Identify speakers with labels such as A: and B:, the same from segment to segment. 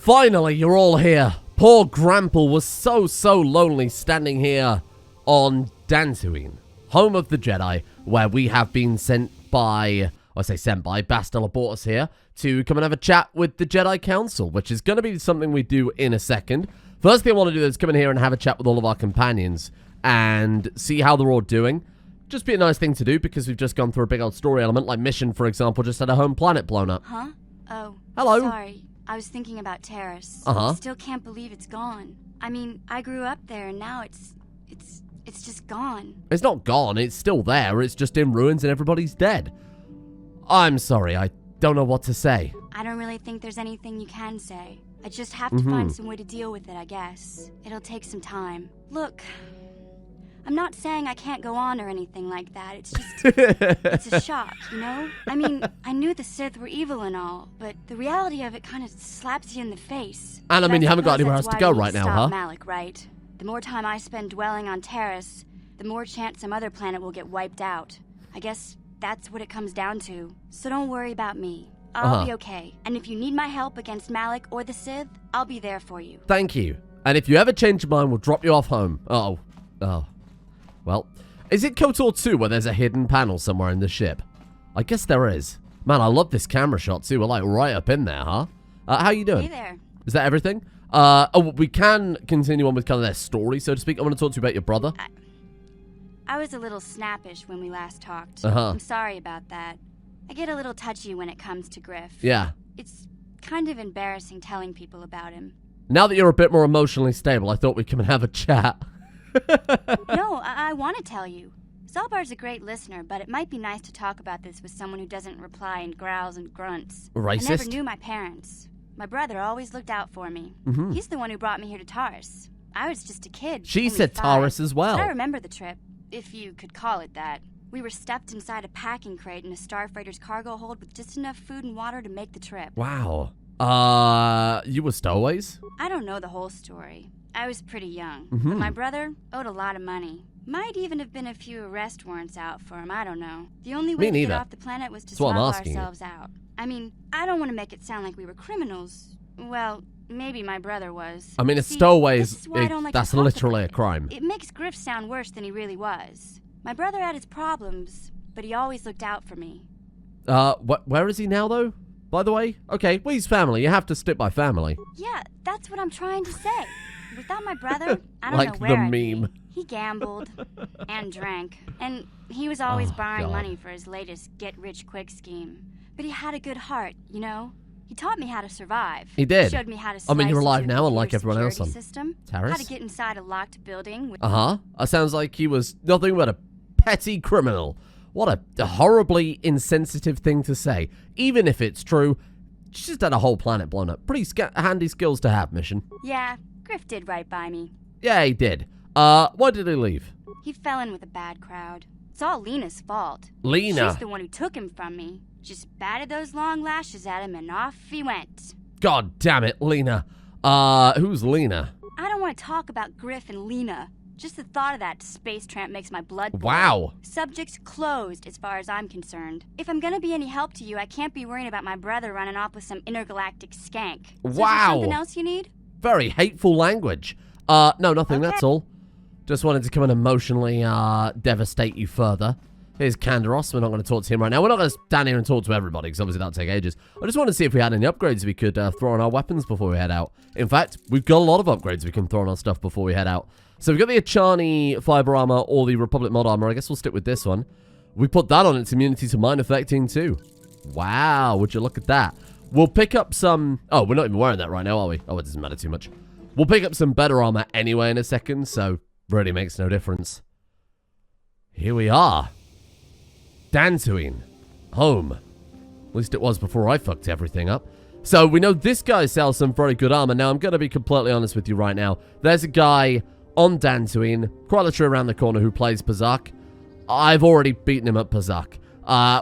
A: Finally, you're all here. Poor Grample was so lonely standing here on Dantooine, home of the Jedi, where we have been sent by, Bastila brought us here to come and have a chat with the Jedi Council, which is going to be something we do in a second. First thing I want to do is come in here and have a chat with all of our companions and see how they're all doing. Just be a nice thing to do because we've just gone through a big old story element, like Mission, for example, just had a home planet blown up.
B: Huh? Oh.
A: Hello.
B: Sorry. I was thinking about Terrace.
A: Uh-huh.
B: I still can't believe it's gone. I mean, I grew up there and now it's just gone.
A: It's not gone, it's still there, it's just in ruins and everybody's dead. I'm sorry, I don't know what to say.
B: I don't really think there's anything you can say. I just have to find some way to deal with it, I guess. It'll take some time. Look, I'm not saying I can't go on or anything like that. It's just, it's a shock, you know? I mean, I knew the Sith were evil and all, but the reality of it kind of slaps you in the face.
A: And I mean, you haven't got anywhere else to go right now, huh?
B: Malik, right? The more time I spend dwelling on Terrace, the more chance some other planet will get wiped out. I guess that's what it comes down to. So don't worry about me. I'll be okay. And if you need my help against Malik or the Sith, I'll be there for you.
A: Thank you. And if you ever change your mind, we'll drop you off home. Oh. Well, is it KOTOR 2 where there's a hidden panel somewhere in the ship? I guess there is. Man, I love this camera shot too. We're like right up in there, huh? How you doing?
B: Hey there.
A: Is that everything? We can continue on with kind of their story, so to speak. I want to talk to you about your brother.
B: I was a little snappish when we last talked.
A: Uh-huh.
B: I'm sorry about that. I get a little touchy when it comes to Griff.
A: Yeah.
B: It's kind of embarrassing telling people about him.
A: Now that you're a bit more emotionally stable, I thought we'd come and have a chat.
B: No, I want to tell you. Zalbar's a great listener, but it might be nice to talk about this with someone who doesn't reply and growls and grunts.
A: Racist?
B: I never knew my parents. My brother always looked out for me. He's the one who brought me here to Taurus. I was just a kid.
A: She
B: only
A: said
B: 5,
A: Taurus as well.
B: But I remember the trip, if you could call it that. We were stuffed inside a packing crate in a starfreighter's cargo hold with just enough food and water to make the trip.
A: Wow. You were stowaways?
B: I don't know the whole story. I was pretty young, but my brother owed a lot of money. Might even have been a few arrest warrants out for him, I don't know. The only way to get off the planet was to swap ourselves out. I mean, I don't want to make it sound like we were criminals. Well, maybe my brother was.
A: I mean, it's stowaways,
B: like
A: that's literally a crime.
B: It makes Griff sound worse than he really was. My brother had his problems, but he always looked out for me.
A: Where is he now, though? By the way? Okay, well, he's family. You have to stick by family.
B: Yeah, that's what I'm trying to say. Without my brother, I don't
A: like
B: know where
A: the
B: I'd be.
A: meme.
B: He gambled and drank, and he was always borrowing money for his latest get-rich-quick scheme. But he had a good heart, you know? He taught me how to survive.
A: He did.
B: Showed me how to
A: I mean, you're
B: slice
A: alive
B: into
A: now,
B: a
A: unlike everyone else on
B: system,
A: Taurus.
B: how to get inside a locked building.
A: That sounds like he was nothing but a petty criminal. What a horribly insensitive thing to say. Even if it's true, just had a whole planet blown up. Pretty handy skills to have, Mission.
B: Yeah, Griff did right by me.
A: Yeah, he did. Why did he leave?
B: He fell in with a bad crowd. It's all Lena's fault.
A: Lena?
B: She's the one who took him from me. Just batted those long lashes at him and off he went.
A: God damn it, Lena. Who's Lena?
B: I don't want to talk about Griff and Lena. Just the thought of that space tramp makes my blood boil.
A: Wow.
B: Subject's closed as far as I'm concerned. If I'm gonna be any help to you, I can't be worrying about my brother running off with some intergalactic skank. So
A: wow.
B: Is there something else you need?
A: Very hateful language. No, nothing, that's all. Just wanted to come and emotionally devastate you further. Here's Kandaros. We're not going to talk to him right now. We're not going to stand here and talk to everybody, because obviously that'll take ages. I just wanted to see if we had any upgrades we could throw on our weapons before we head out. In fact, we've got a lot of upgrades we can throw on our stuff before we head out. So we've got the Achani fiber armor or the Republic mod armor. I guess we'll stick with this one. We put that on. Its immunity to mine affecting too. Wow, would you look at that? We'll pick up some... Oh, we're not even wearing that right now, are we? Oh, it doesn't matter too much. We'll pick up some better armor anyway in a second, so really makes no difference. Here we are. Dantooine. Home. At least it was before I fucked everything up. So we know this guy sells some very good armor. Now, I'm going to be completely honest with you right now. There's a guy on Dantooine, quite literally around the corner, who plays Pazak. I've already beaten him at Pazak.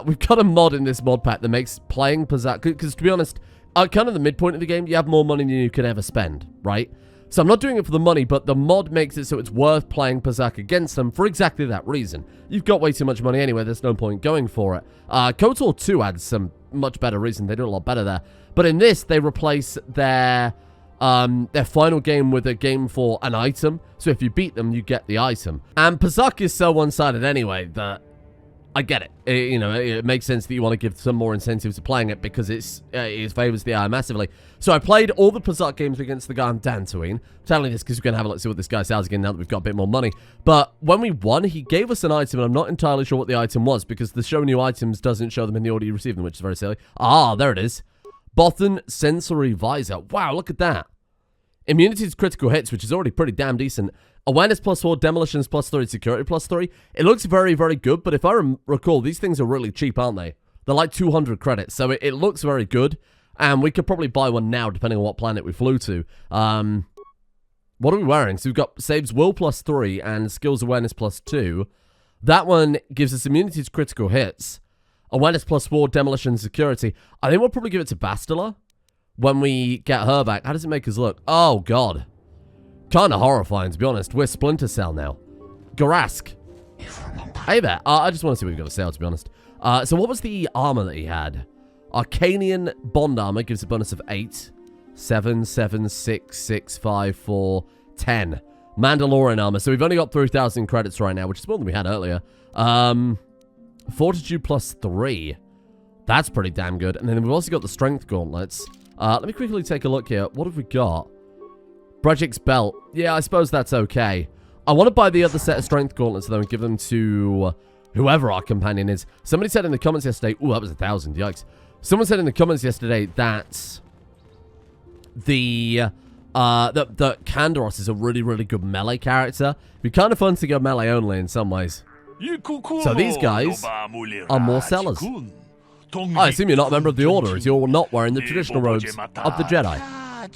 A: We've got a mod in this mod pack that makes playing Pazak... Because, to be honest, kind of the midpoint of the game, you have more money than you can ever spend, right? So I'm not doing it for the money, but the mod makes it so it's worth playing Pazak against them for exactly that reason. You've got way too much money anyway, there's no point going for it. KOTOR 2 adds some much better reason, they do a lot better there. But in this, they replace their their final game with a game for an item. So if you beat them, you get the item. And Pazak is so one-sided anyway that I get it. It makes sense that you want to give some more incentive to playing it because it favors the eye massively. So I played all the Pazak games against the guy on Dantooine. I'm telling you this because we're going to have a look, see what this guy sells again now that we've got a bit more money. But when we won, he gave us an item, and I'm not entirely sure what the item was because the show new items doesn't show them in the order you receive them, which is very silly. Ah, there it is. Bothan Sensory Visor. Wow, look at that. Immunity to critical hits, which is already pretty damn decent. Awareness +4, demolitions +3, security +3. It looks very, very good, but if I recall, these things are really cheap, aren't they? They're like 200 credits, so it looks very good. And we could probably buy one now, depending on what planet we flew to. What are we wearing? So we've got saves will +3 and skills awareness +2. That one gives us immunity to critical hits. Awareness +4, demolition, security. I think we'll probably give it to Bastila when we get her back. How does it make us look? Oh, God. Kind of horrifying, to be honest. We're Splinter Cell now. Garask. Hey there. I just want to see what we've got to sell, to be honest. So what was the armor that he had? Arcanian Bond armor gives a bonus of 8. 7, 7, 6, 6, 5, 4, 10. Mandalorian armor. So we've only got 3,000 credits right now, which is more than we had earlier. Fortitude +3. That's pretty damn good. And then we've also got the strength gauntlets. Let me quickly take a look here. What have we got? Brejik's belt. Yeah, I suppose that's okay. I want to buy the other set of strength gauntlets, though, and give them to whoever our companion is. Somebody said in the comments yesterday... Ooh, that was 1,000. Yikes. Someone said in the comments yesterday that the Kandaros is a really, really good melee character. It'd be kind of fun to go melee only in some ways. So these guys are more sellers. I assume you're not a member of the Order, as you're not wearing the traditional robes of the Jedi.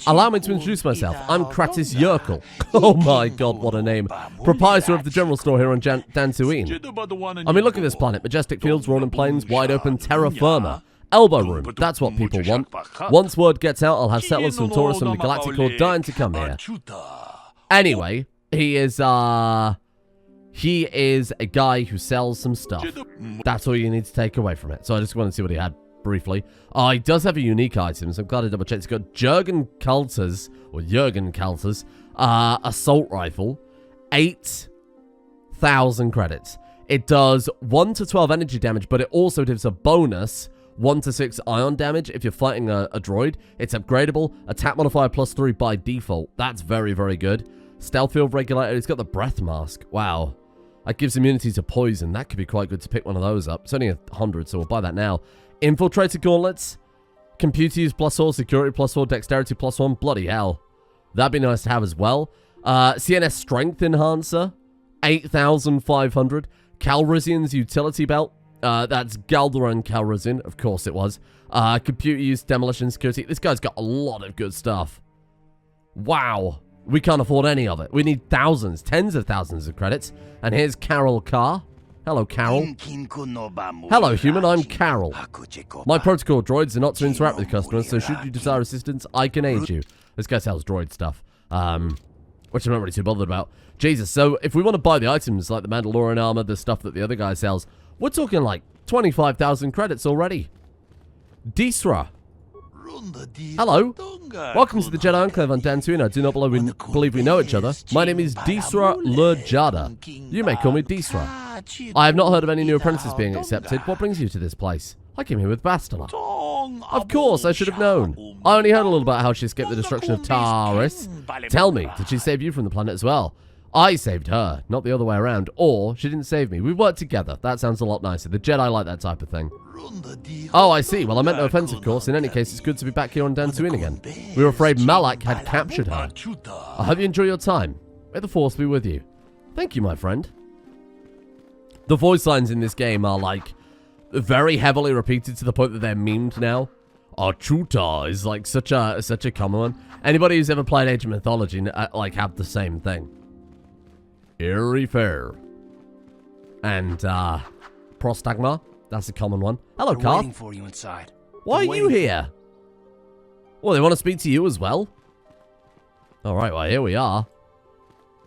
A: Allow me to introduce myself. I'm Kratis Yerkel. Oh my god, what a name. Proprietor of the general store here on Dantooine. I mean, look at this planet. Majestic fields, rolling plains, wide open terra firma. Elbow room. That's what people want. Once word gets out, I'll have settlers from Taurus from the Galactic Core dying to come here. Anyway, he is a guy who sells some stuff. That's all you need to take away from it. So I just want to see what he had briefly. He does have a unique item, so I'm glad I double checked. He's got Jurgen Kalter's assault rifle, 8,000 credits. It does 1 to 12 energy damage, but it also gives a bonus 1 to 6 ion damage if you're fighting a droid. It's upgradable. Attack modifier +3 by default. That's very, very good. Stealth field regulator. It's got the breath mask. Wow. That gives immunity to poison. That could be quite good to pick one of those up. It's only 100, so we'll buy that now. Infiltrator gauntlets. Computer use +4. Security +4. Dexterity +1. Bloody hell. That'd be nice to have as well. CNS strength enhancer. 8,500. Calrissian's utility belt. That's Galderon Calrissian. Of course it was. Computer use, demolition, security. This guy's got a lot of good stuff. Wow. We can't afford any of it. We need thousands, tens of thousands of credits. And here's Carol Carr. Hello, Carol. Hello, human. I'm Carol. My protocol droids are not to interact with customers, so should you desire assistance, I can aid you. This guy sells droid stuff, which I'm not really too bothered about. Jesus, so if we want to buy the items like the Mandalorian armor, the stuff that the other guy sells, we're talking like 25,000 credits already. Disra. Hello. Welcome to the Jedi Enclave on Dantooine. I do not believe we know each other. My name is Disra Lurjada. You may call me Disra. I have not heard of any new apprentices being accepted. What brings you to this place? I came here with Bastila. Of course, I should have known. I only heard a little about how she escaped the destruction of Taris. Tell me, did she save you from the planet as well? I saved her, not the other way around. Or, she didn't save me. We worked together. That sounds a lot nicer. The Jedi like that type of thing. Oh, I see. Well, I meant no offense, of course. In any case, it's good to be back here on Dantooine again. We were afraid Malak had captured her. I hope you enjoy your time. May the Force be with you. Thank you, my friend. The voice lines in this game are, like, very heavily repeated to the point that they're memed now. Archuta is, like, such a common one. Anybody who's ever played Age of Mythology, like, have the same thing. Eerie Fair. And, Prostagma. That's a common one. Hello, Carl.
C: Waiting for you inside.
A: Why are you here? Well, they want to speak to you as well. All right, well, here we are.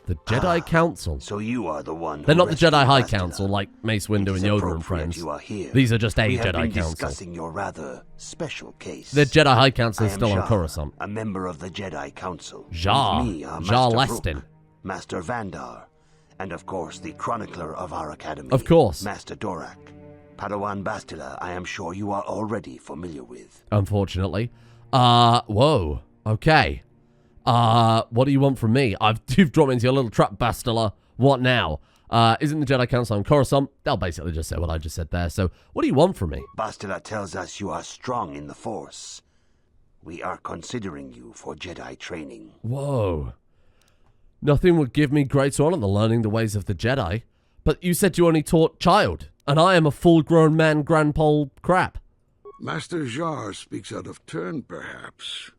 A: The Jedi Council.
C: So you are the one.
A: They're not the Jedi High
C: Bastila.
A: Council like Mace Windu and Yoda and friends.
C: You are here.
A: These are just a
C: we have
A: Jedi
C: been
A: Council.
C: Discussing your rather special case.
A: The Jedi High Council is
C: I am
A: still on
C: Jar,
A: Coruscant.
C: a member of the Jedi Council.
A: Jar.
C: With me are
A: Jar
C: Master
A: Lestin.
C: Brooke, Master Vandar, and of course the chronicler of our academy.
A: Of course.
C: Master Dorak. Padawan Bastila, I am sure you are already familiar with.
A: Unfortunately. Whoa. Okay. What do you want from me? You've drawn me into your little trap, Bastila. What now? Isn't the Jedi Council on Coruscant? They'll basically just say what I just said there. So, what do you want from me?
C: Bastila tells us you are strong in the Force. We are considering you for Jedi training.
A: Whoa. Nothing would give me greater honor than learning the ways of the Jedi. But you said you only taught child, and I am a full-grown man, grandpa crap.
D: Master Jar speaks out of turn, perhaps.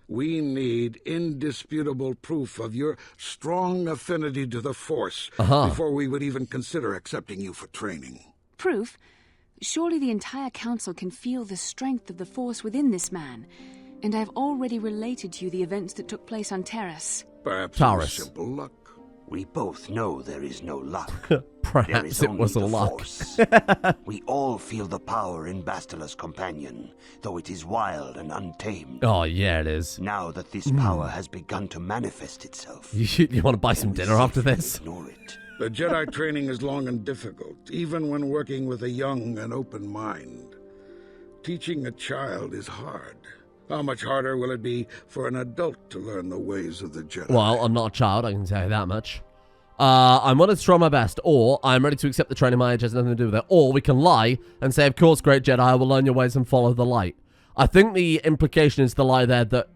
D: We need indisputable proof of your strong affinity to the Force before we would even consider accepting you for training.
E: Proof? Surely the entire council can feel the strength of the Force within this man, and I've already related to you the events that took place on Terrace.
D: Perhaps
A: Taurus.
D: it was simple luck.
C: We both know there is no luck.
A: Perhaps it was a luck.
C: Force. We all feel the power in Bastila's companion, though it is wild and untamed.
A: Oh, yeah, it is.
C: Now that this power has begun to manifest itself,
A: You want to buy some dinner after this?
C: ignore it.
D: The Jedi training is long and difficult, even when working with a young and open mind. Teaching a child is hard. How much harder will it be for an adult to learn the ways of the Jedi?
A: Well, I'm not a child, I can tell you that much. I'm willing to try my best, or I'm ready to accept the training my age has nothing to do with it, or we can lie and say, of course, great Jedi, I will learn your ways and follow the light. I think the implication is the lie there that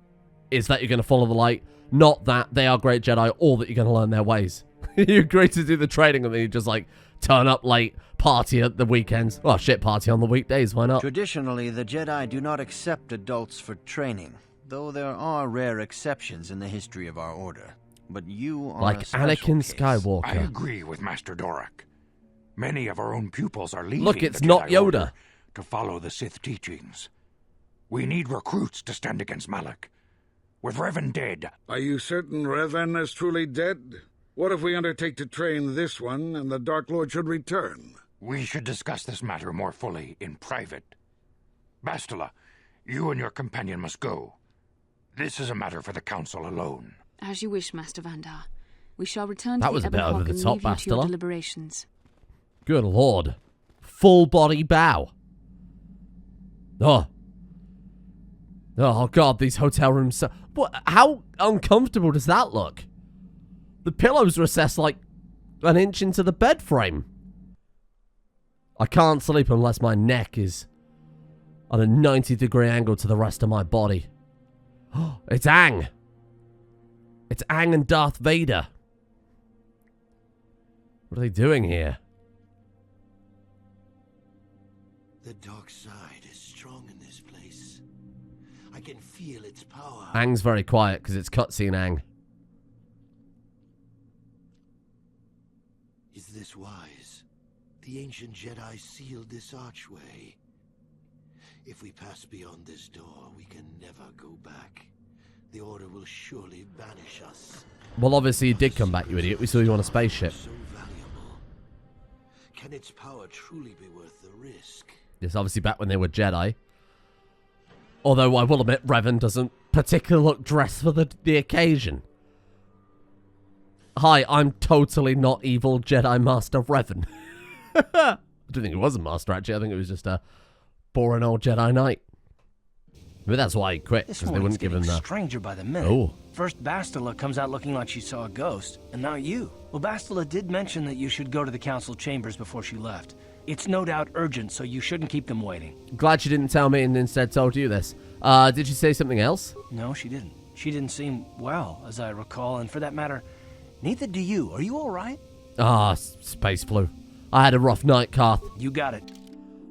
A: you're going to follow the light, not that they are great Jedi, or that you're going to learn their ways. You agree to do the training, and then you just, like, turn up late, party at the weekends. Well, shit, party on the weekdays, why not?
F: Traditionally, the Jedi do not accept adults for training, though there are rare exceptions in the history of our order. But you are
A: Like
F: a special
A: Anakin
F: case.
A: Skywalker.
G: I agree with Master Dorak. Many of our own pupils are leaving
A: Look, it's
G: the
A: not
G: Jedi
A: Yoda.
G: Order to follow the Sith teachings. We need recruits to stand against Malak. With Revan dead,
D: Are you certain Revan is truly dead? What if we undertake to train this one and the Dark Lord should return?
G: we should discuss this matter more fully in private. Bastila, you and your companion must go. This is a matter for the Council alone.
E: As you wish, Master Vandar. We shall return to
A: That
E: the
A: was a bit
E: Ebon
A: over
E: Hawk
A: the
E: and
A: top,
E: leave you to your
A: Bastila.
E: deliberations.
A: Good lord. Full body bow. Oh. Oh god, these hotel rooms. What? How uncomfortable does that look? The pillows recess like an inch into the bed frame. I can't sleep unless my neck is on a 90-degree angle to the rest of my body. It's Aang. It's Aang and Darth Vader. What are they doing here?
H: The dark side is strong in this place. I can feel its power.
A: Aang's very quiet because it's cutscene Aang.
H: Is this wise? The ancient Jedi sealed this archway. If we pass beyond this door, we can never go back. The Order will surely banish us.
A: Well, obviously you did come back, you idiot. We saw you on a spaceship.
H: So valuable. Can its power truly be worth the risk?
A: It's obviously back when they were Jedi. Although I will admit, Revan doesn't particularly look dressed for the occasion. Hi, I'm totally not evil Jedi Master Revan. I don't think he was a master, actually. I think it was just a boring old Jedi Knight. Maybe that's why he quit,
I: This
A: because they
I: one's
A: wouldn't give him
I: getting
A: the...
I: stranger by the minute.
A: Oh.
I: First, Bastila comes out looking like she saw a ghost, and now you. Well, Bastila did mention that you should go to the council chambers before she left. It's no doubt urgent, so you shouldn't keep them waiting.
A: Glad she didn't tell me and instead told you this. Did she say something else?
I: No, she didn't. She didn't seem well, as I recall, and for that matter, neither do you. Are you all right?
A: Space flu. I had a rough night, Karth.
I: You got it.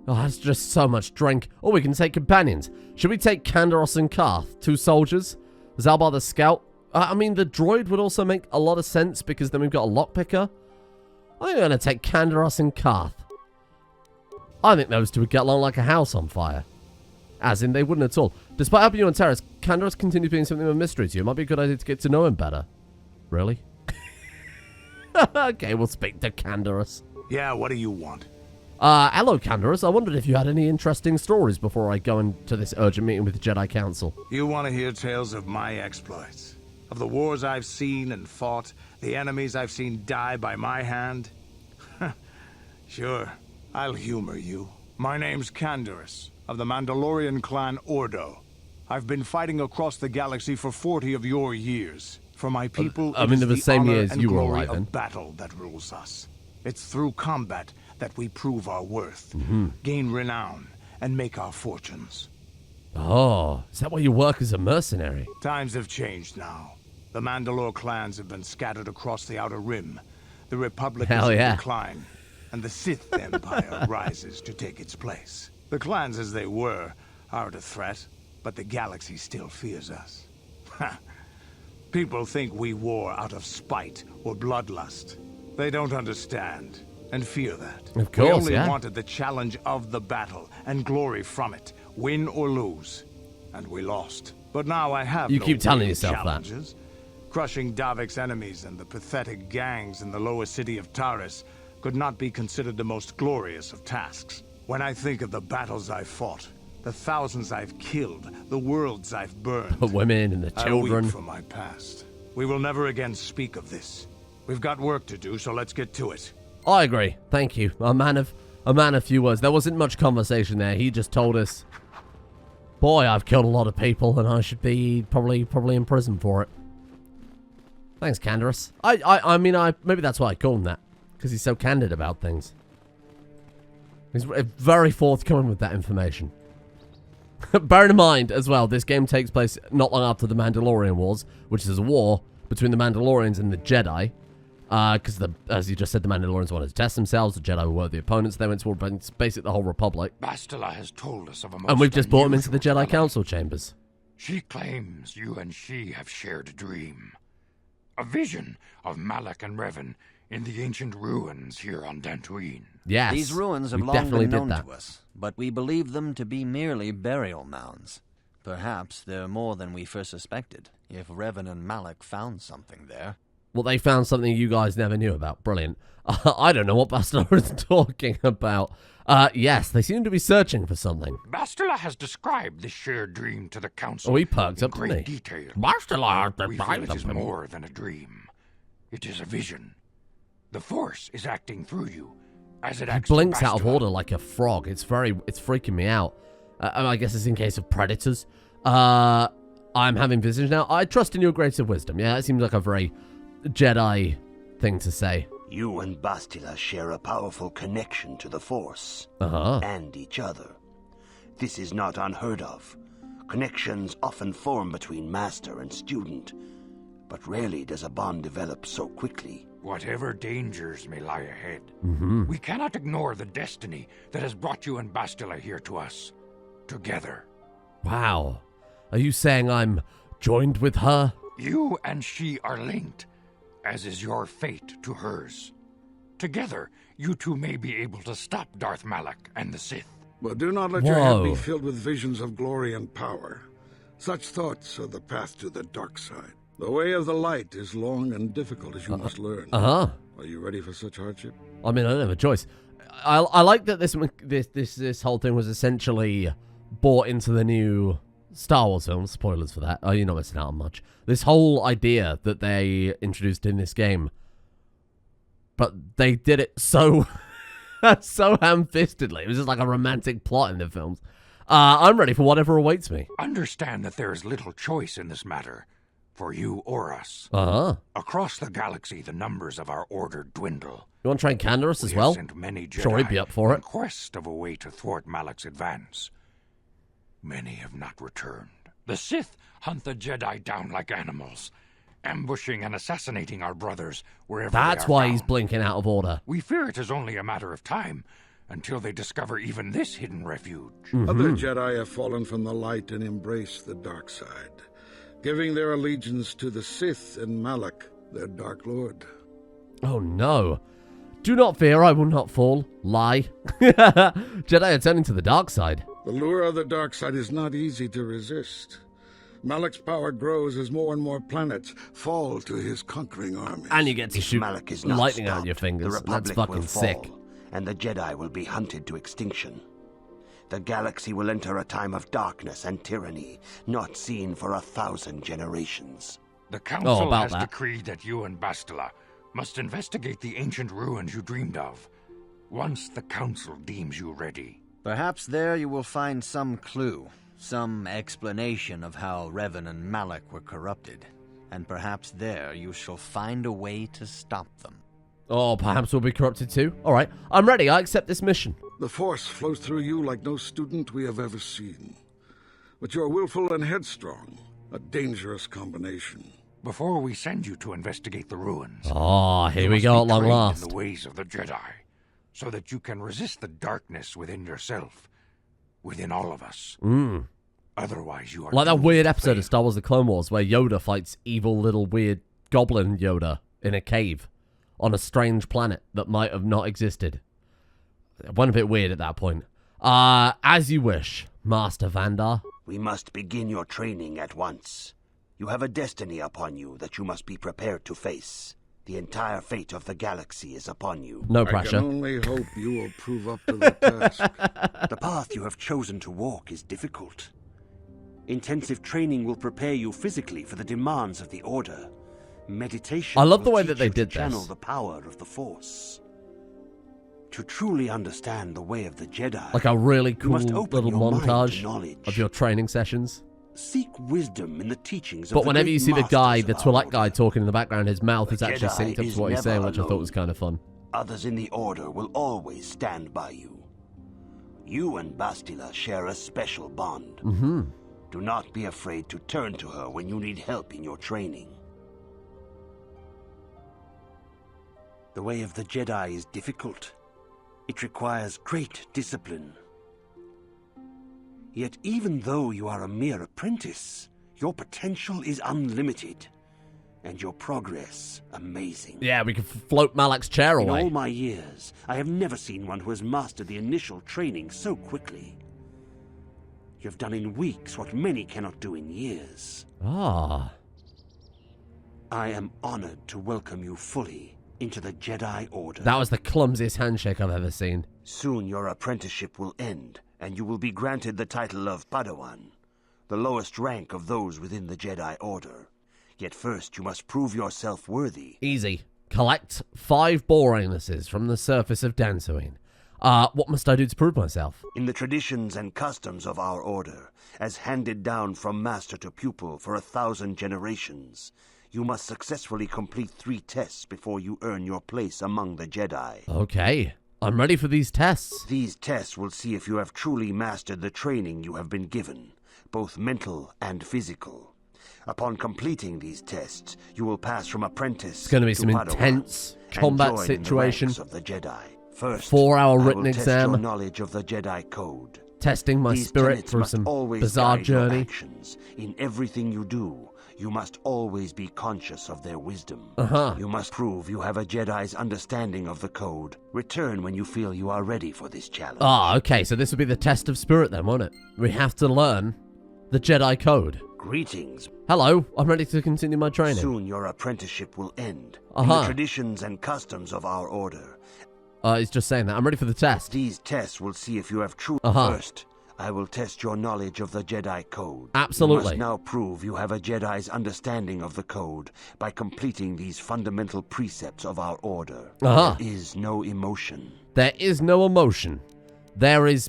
A: Oh, that's just so much drink. Or we can take companions. Should we take Kandaros and Karth? 2 soldiers? Zalbar the scout? I mean, the droid would also make a lot of sense because then we've got a lockpicker. I'm going to take Kandaros and Karth. I think those two would get along like a house on fire. As in, they wouldn't at all. Despite helping you on Terrace, Kandaros continues being something of a mystery to you. It might be a good idea to get to know him better. Really? Okay, we'll speak to Canderous.
J: Yeah, what do you want?
A: Hello, Canderous. I wondered if you had any interesting stories before I go into this urgent meeting with the Jedi Council.
J: You want to hear tales of my exploits? Of the wars I've seen and fought, the enemies I've seen die by my hand? Sure, I'll humor you. My name's Canderous, of the Mandalorian clan Ordo. I've been fighting across the galaxy for 40 of your years. For my people,
A: I mean,
J: it
A: the
J: is
A: same
J: honor
A: years
J: and
A: you were
J: glory
A: alive in.
J: of battle that rules us. It's through combat that we prove our worth, gain renown, and make our fortunes.
A: Oh, is that why you work as a mercenary?
J: Times have changed now. The Mandalore clans have been scattered across the Outer Rim. The Republic is in decline, and the Sith Empire rises to take its place. The clans as they were aren't a threat, but the galaxy still fears us. People think we war out of spite or bloodlust. They don't understand and fear that.
A: Of course,
J: we only wanted the challenge of the battle and glory from it, win or lose. And we lost. But now I have
A: You
J: no
A: keep telling
J: real
A: yourself
J: challenges. Crushing Davik's enemies and the pathetic gangs in the lower city of Taris could not be considered the most glorious of tasks. When I think of the battles I've fought, the thousands I've killed, the worlds I've burned,
A: The women and the children.
J: I weep for my past. We will never again speak of this. We've got work to do, so let's get to it.
A: I agree. Thank you. A man of few words. There wasn't much conversation there. He just told us, boy, I've killed a lot of people and I should be probably in prison for it. Thanks, Canderous. I mean, maybe that's why I call him that. Because he's so candid about things. He's very forthcoming with that information. Bear in mind, as well, this game takes place not long after the Mandalorian Wars, which is a war between the Mandalorians and the Jedi. Because, as you just said, the Mandalorians wanted to test themselves, the Jedi were worthy opponents, they went to war against basically the whole Republic.
G: Bastila has told us of a most
A: and we've just brought him into the Jedi
G: relic.
A: Council chambers.
G: She claims you and she have shared a dream. A vision of Malak and Revan in the ancient ruins here on Dantooine.
A: Yes,
F: these ruins have
A: we
F: long
A: definitely
F: been known
A: did that.
F: to us, but we believe them to be merely burial mounds. Perhaps they're more than we first suspected, if Revan and Malak found something there.
A: Well, they found something you guys never knew about. Brilliant. I don't know what Bastila is talking about. Yes, they seem to be searching for something.
G: Bastila has described this shared dream to the council.
A: Oh, he perked
G: in
A: up,
G: great
A: didn't he?
G: detail.
A: Bastila has
G: We feel it is more than a dream. It is a vision. The Force is acting through you, as it acts.
A: He blinks
G: through
A: out of
G: Bastila.
A: order like a frog. It's freaking me out. I guess it's in case of predators. I'm having visions now. I trust in your grace of wisdom. Yeah, that seems like a very Jedi thing to say.
C: You and Bastila share a powerful connection to the Force and each other. This is not unheard of. Connections often form between master and student, but rarely does a bond develop so quickly.
G: Whatever dangers may lie ahead, we cannot ignore the destiny that has brought you and Bastila here to us, together.
A: Wow. Are you saying I'm joined with her?
G: You and she are linked, as is your fate to hers. Together, you two may be able to stop Darth Malak and the Sith.
D: But do not let your head be filled with visions of glory and power. Such thoughts are the path to the dark side. The way of the light is long and difficult, as you must learn. Are you ready for such hardship?
A: I mean, I don't have a choice. I like that this whole thing was essentially brought into the new Star Wars film. Spoilers for that. Oh, you're not missing out on much. This whole idea that they introduced in this game, but they did it so so ham-fistedly. It was just like a romantic plot in the films. I'm ready for whatever awaits me.
G: Understand that there is little choice in this matter, for you or us. Across the galaxy, the numbers of our order dwindle.
A: You want to try and Canderous as well?
G: Sent many Jedi
A: Sure, he'd be up for it.
G: in quest of a way to thwart Malak's advance. Many have not returned. The Sith hunt the Jedi down like animals, ambushing and assassinating our brothers wherever
A: That's
G: they are
A: why
G: found.
A: he's blinking out of order.
G: We fear it is only a matter of time until they discover even this hidden refuge.
D: Other Jedi have fallen from the light and embraced the dark side, giving their allegiance to the Sith and Malak, their Dark Lord.
A: Oh no. Do not fear, I will not fall. Lie. Jedi are turning to the dark side.
D: The lure of the dark side is not easy to resist. Malak's power grows as more and more planets fall to his conquering army.
A: And you get to
C: If
A: shoot
C: Malak is not
A: lightning out
C: stopped,
A: of your fingers.
C: the
A: And that's
C: Republic will
A: fucking sick.
C: fall, and the Jedi will be hunted to extinction. The galaxy will enter a time of darkness and tyranny, not seen for 1,000 generations.
G: The Council
A: about
G: has
A: that.
G: decreed that you and Bastila must investigate the ancient ruins you dreamed of, once the Council deems you ready.
F: Perhaps there you will find some clue, some explanation of how Revan and Malak were corrupted. And perhaps there you shall find a way to stop them.
A: Oh, perhaps we'll be corrupted too? Alright, I'm ready. I accept this mission.
D: The Force flows through you like no student we have ever seen. But you're willful and headstrong, a dangerous combination.
G: Before we send you to investigate the ruins,
A: Oh, here
G: you
A: we
G: must
A: go
G: be
A: at long
G: trained
A: last.
G: in the ways of the Jedi, so that you can resist the darkness within yourself, within all of us. Otherwise, you are
A: Like that
G: doomed
A: weird
G: to
A: episode
G: fail.
A: of Star Wars The Clone Wars where Yoda fights evil little weird goblin Yoda in a cave on a strange planet that might have not existed. It went a bit weird at that point. As you wish, Master Vandar.
C: We must begin your training at once. You have a destiny upon you that you must be prepared to face. The entire fate of the galaxy is upon you.
A: No
D: I
A: pressure.
D: can only hope you will prove up to the task.
C: The path you have chosen to walk is difficult. Intensive training will prepare you physically for the demands of the Order. Meditation
A: I love the
C: will
A: way
C: teach
A: that they
C: you to
A: did
C: channel
A: this.
C: the power of the Force. To truly understand the way of the Jedi,
A: Like a really
C: you
A: cool
C: must open
A: little
C: your mind to
A: montage
C: knowledge.
A: of your training sessions.
C: Seek wisdom in the teachings of
A: But
C: the
A: whenever
C: great
A: you see the guy,
C: masters
A: the
C: of our
A: toilet guy
C: Order.
A: talking in the background, his mouth is
C: The
A: actually
C: Jedi
A: synced up
C: is
A: to what he's
C: never
A: saying, which I thought was
C: alone.
A: kind of fun.
C: Others in the Order will always stand by you. You and Bastila share a special bond. Do not be afraid to turn to her when you need help in your training. The way of the Jedi is difficult. It requires great discipline. Yet even though you are a mere apprentice, your potential is unlimited, and your progress amazing.
A: Yeah, we can float Malak's chair
C: In all
A: away.
C: my years, I have never seen one who has mastered the initial training so quickly. You have done in weeks what many cannot do in years.
A: Ah.
C: I am honored to welcome you fully into the Jedi Order.
A: That was the clumsiest handshake I've ever seen.
C: Soon your apprenticeship will end, and you will be granted the title of Padawan, the lowest rank of those within the Jedi Order. Yet first you must prove yourself worthy.
A: Easy. Collect 5 boringnesses from the surface of Dantooine. What must I do to prove myself?
C: In the traditions and customs of our order, as handed down from master to pupil for 1,000 generations, you must successfully complete 3 tests before you earn your place among the Jedi.
A: Okay. I'm ready for these tests.
C: These tests will see if you have truly mastered the training you have been given, both mental and physical. Upon completing these tests, you will pass from apprentice
A: It's going to be
C: to
A: some
C: Padawan
A: intense
C: and
A: combat
C: join in the
A: situation.
C: ranks of the Jedi. First,
A: 4-hour
C: I
A: written
C: will test
A: exam.
C: your knowledge of the Jedi Code.
A: Testing my
C: These
A: spirit
C: tenets
A: through
C: must
A: some
C: always
A: bizarre
C: guide your
A: journey.
C: actions. In everything you do, you must always be conscious of their wisdom.
A: Uh-huh.
C: You must prove you have a Jedi's understanding of the code. Return when you feel you are ready for this challenge.
A: Ah, okay, so this will be the test of spirit then, won't it? We have to learn the Jedi Code.
C: Greetings.
A: Hello, I'm ready to continue my training.
C: Soon your apprenticeship will end. In
A: Uh-huh.
C: the traditions and customs of our order,
A: He's just saying that. I'm ready for the test.
C: these tests will see if you have true.
A: Uh-huh.
C: First, I will test your knowledge of the Jedi Code.
A: Absolutely.
C: You must now prove you have a Jedi's understanding of the code by completing these fundamental precepts of our order.
A: Uh-huh.
C: There is no emotion.
A: There is no emotion. There is...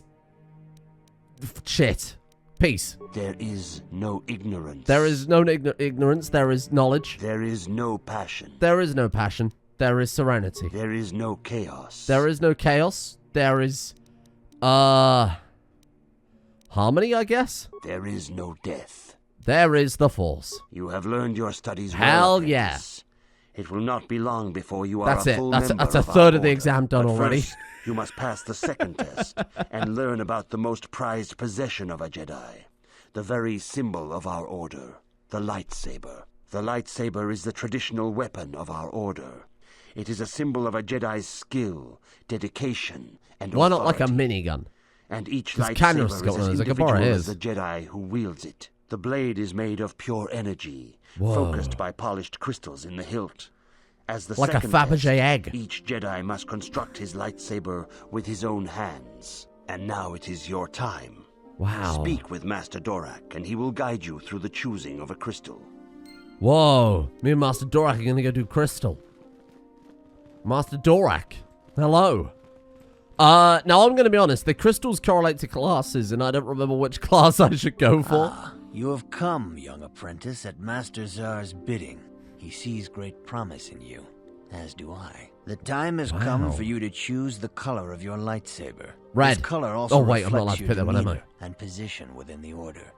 A: shit. Peace.
C: There is no ignorance.
A: There is no ignorance. There is knowledge.
C: There is no passion.
A: There is no passion. There is serenity.
C: There is no chaos.
A: There is no chaos. There is... harmony, I guess?
C: There is no death.
A: There is the Force.
C: You have learned your studies well,
A: Hell yeah.
C: apprentice. It will not be long before you are
A: That's
C: a
A: it.
C: full
A: That's
C: member
A: a
C: of our
A: third of the
C: order.
A: exam done
C: But
A: already.
C: First, you must pass the second test and learn about the most prized possession of a Jedi, the very symbol of our order, the lightsaber. The lightsaber is the traditional weapon of our order. It is a symbol of a Jedi's skill, dedication, and
A: Why not like a
C: authority.
A: minigun?
C: And each
A: Because Candace
C: lightsaber
A: got
C: is
A: one of
C: as
A: those. I could borrow
C: individual as
A: his.
C: the Jedi who wields it. The blade is made of pure energy, focused by polished crystals in the hilt. As the
A: like a
C: second
A: Fabergé
C: test,
A: egg.
C: each Jedi must construct his lightsaber with his own hands. And now it is your time.
A: Wow.
C: Speak with Master Dorak, and he will guide you through the choosing of a crystal.
A: Whoa. Me and Master Dorak are going to go do crystal. Master Dorak. Hello. Now I'm going to be honest. The crystals correlate to classes, and I don't remember which class I should go for.
F: You have come, young apprentice, at Master Zar's bidding. He sees great promise in you, as do I. The time has come for you to choose the color of your lightsaber.
A: Red.
F: This color also
A: I'm not allowed
F: reflects
A: to
F: your
A: pick that one, am I?
F: demeanor and position within the order.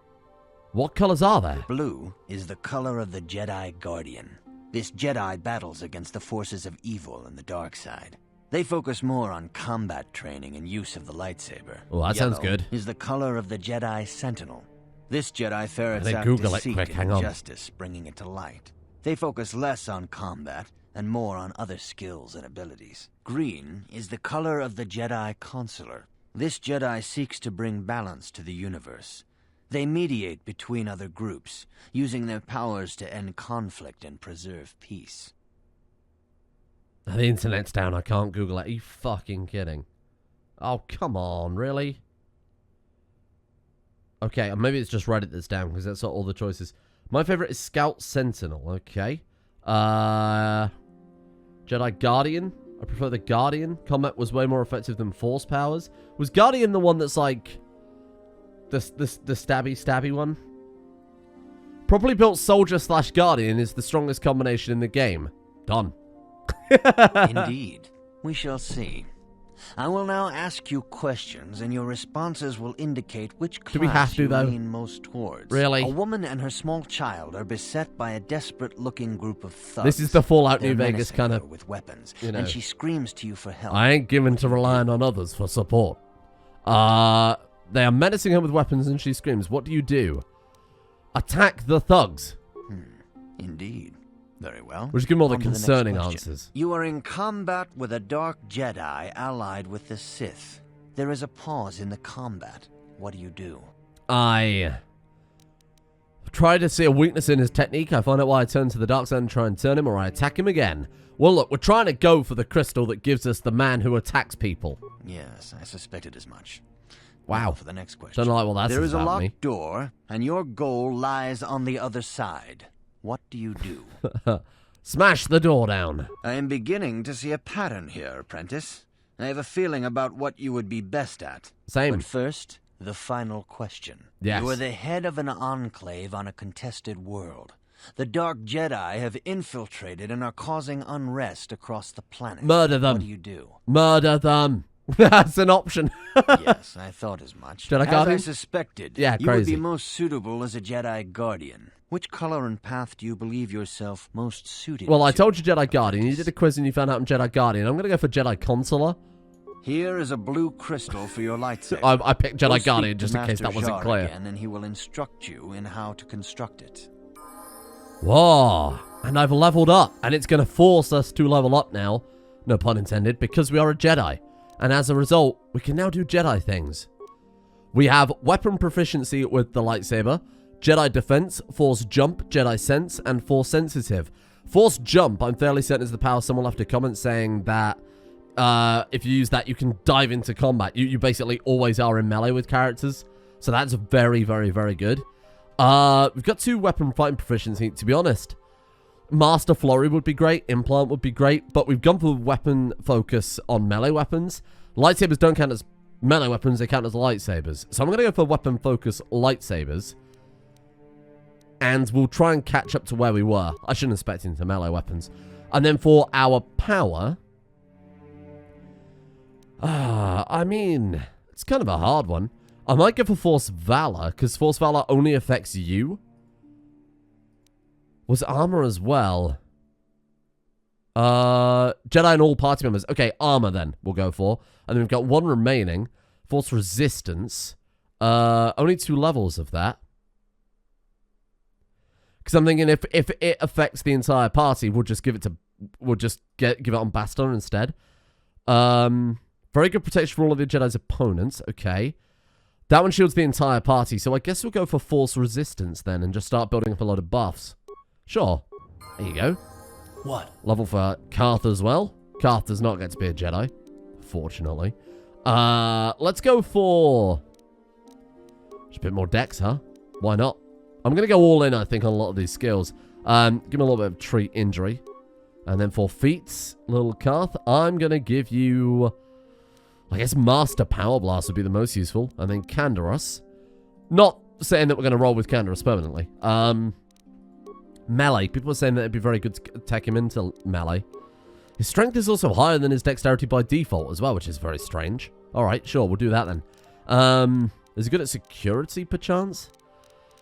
A: What colors are there?
F: Blue is the color of the Jedi Guardian. This Jedi battles against the forces of evil and the dark side. They focus more on combat training and use of the lightsaber.
A: Oh, that sounds
F: Yellow
A: good.
F: is the color of the Jedi Sentinel. This Jedi ferrets out
A: Google it
F: deceit
A: quick,
F: and
A: hang on.
F: injustice, bringing it to light. They focus less on combat and more on other skills and abilities. Green is the color of the Jedi Consular. This Jedi seeks to bring balance to the universe. They mediate between other groups, using their powers to end conflict and preserve peace.
A: The internet's down. I can't Google it. Are you fucking kidding? Oh, come on. Really? Okay, maybe it's just Reddit that's down, because that's not all the choices. My favorite is Scout Sentinel. Okay. Jedi Guardian. I prefer the Guardian. Combat was way more effective than Force powers. Was Guardian the one that's like... The stabby one? Properly built soldier / Guardian is the strongest combination in the game. Done.
F: Indeed. We shall see. I will now ask you questions, and your responses will indicate which class
A: Do we have to,
F: you
A: though?
F: lean most towards.
A: Really?
F: A woman and her small child are beset by a desperate-looking group of thugs.
A: This is the Fallout
F: They're
A: New Vegas
F: menacing
A: kind
F: her
A: of...
F: with weapons,
A: you know.
F: and she screams to you for help.
A: I ain't given to relying on others for support. They are menacing her with weapons, and she screams. What do you do? Attack the thugs.
F: Indeed. Very well.
A: We'll just give them all the
F: On to next
A: concerning
F: question.
A: answers.
F: You are in combat with a dark Jedi allied with the Sith. There is a pause in the combat. What do you do?
A: I try to see a weakness in his technique. I find out why I turn to the dark side and try and turn him, or I attack him again. Well, look, we're trying to go for the crystal that gives us the man who attacks people.
F: Yes, I suspected as much.
A: Wow.
F: Now for the next question.
A: Don't know what that
F: There
A: says
F: is a
A: about
F: locked
A: me.
F: door, and your goal lies on the other side. What do you do?
A: Smash the door down.
F: I am beginning to see a pattern here, apprentice. I have a feeling about what you would be best at.
A: Same.
F: But first, the final question.
A: Yes.
F: You are the head of an enclave on a contested world. The Dark Jedi have infiltrated and are causing unrest across the planet.
A: Murder them.
F: What do you do?
A: Murder them. That's an option.
F: Yes, I thought as much.
A: Jedi Guardian?
F: As I suspected,
A: Yeah,
F: you would
A: crazy.
F: be most suitable as a Jedi Guardian. Which color and path do you believe yourself most suited
A: Well, I
F: to?
A: told you Jedi Guardian. You did a quiz and you found out I'm Jedi Guardian. I'm going to go for Jedi Consular.
F: Here is a blue crystal for your lightsaber.
A: I picked
F: Go
A: Jedi
F: speak
A: Guardian
F: to
A: just in case
F: Master
A: that wasn't
F: Jar
A: clear.
F: Again, and he will instruct you in how to construct it.
A: Whoa. And I've leveled up. And it's going to force us to level up now. No pun intended. Because we are a Jedi. And as a result, we can now do Jedi things. We have weapon proficiency with the lightsaber, Jedi defense, force jump, Jedi sense, and force sensitive. Force jump, I'm fairly certain, is the power. Someone left a comment saying that if you use that, you can dive into combat. You basically always are in melee with characters. So that's very, very, very good. We've got 2 weapon fighting proficiency, to be honest. Master Flurry would be great. Implant would be great. But we've gone for weapon focus on melee weapons. Lightsabers don't count as melee weapons. They count as lightsabers. So I'm going to go for weapon focus lightsabers. And we'll try and catch up to where we were. I shouldn't expect into melee weapons. And then for our power... I mean... It's kind of a hard one. I might go for Force Valor. Because Force Valor only affects you. Was armor as well? Jedi and all party members. Okay, armor then we'll go for. And then we've got 1 remaining. Force resistance. Only 2 levels of that. Because I'm thinking if it affects the entire party, we'll just give it to... We'll just give it on Baston instead. Very good protection for all of the Jedi's opponents. Okay. That one shields the entire party, so I guess we'll go for force resistance then and just start building up a lot of buffs. Sure. There you go.
I: What?
A: Level for Karth as well. Karth does not get to be a Jedi, fortunately. Let's go for... just a bit more dex, huh? Why not? I'm going to go all in, I think, on a lot of these skills. Give me a little bit of treat injury. And then for feats, little Karth, I'm going to give you... I guess Master Power Blast would be the most useful. And then Canderous. Not saying that we're going to roll with Canderous permanently. Melee. People are saying that it'd be very good to take him into melee. His strength is also higher than his dexterity by default as well, which is very strange. Alright, sure, we'll do that then. Is he good at security, perchance?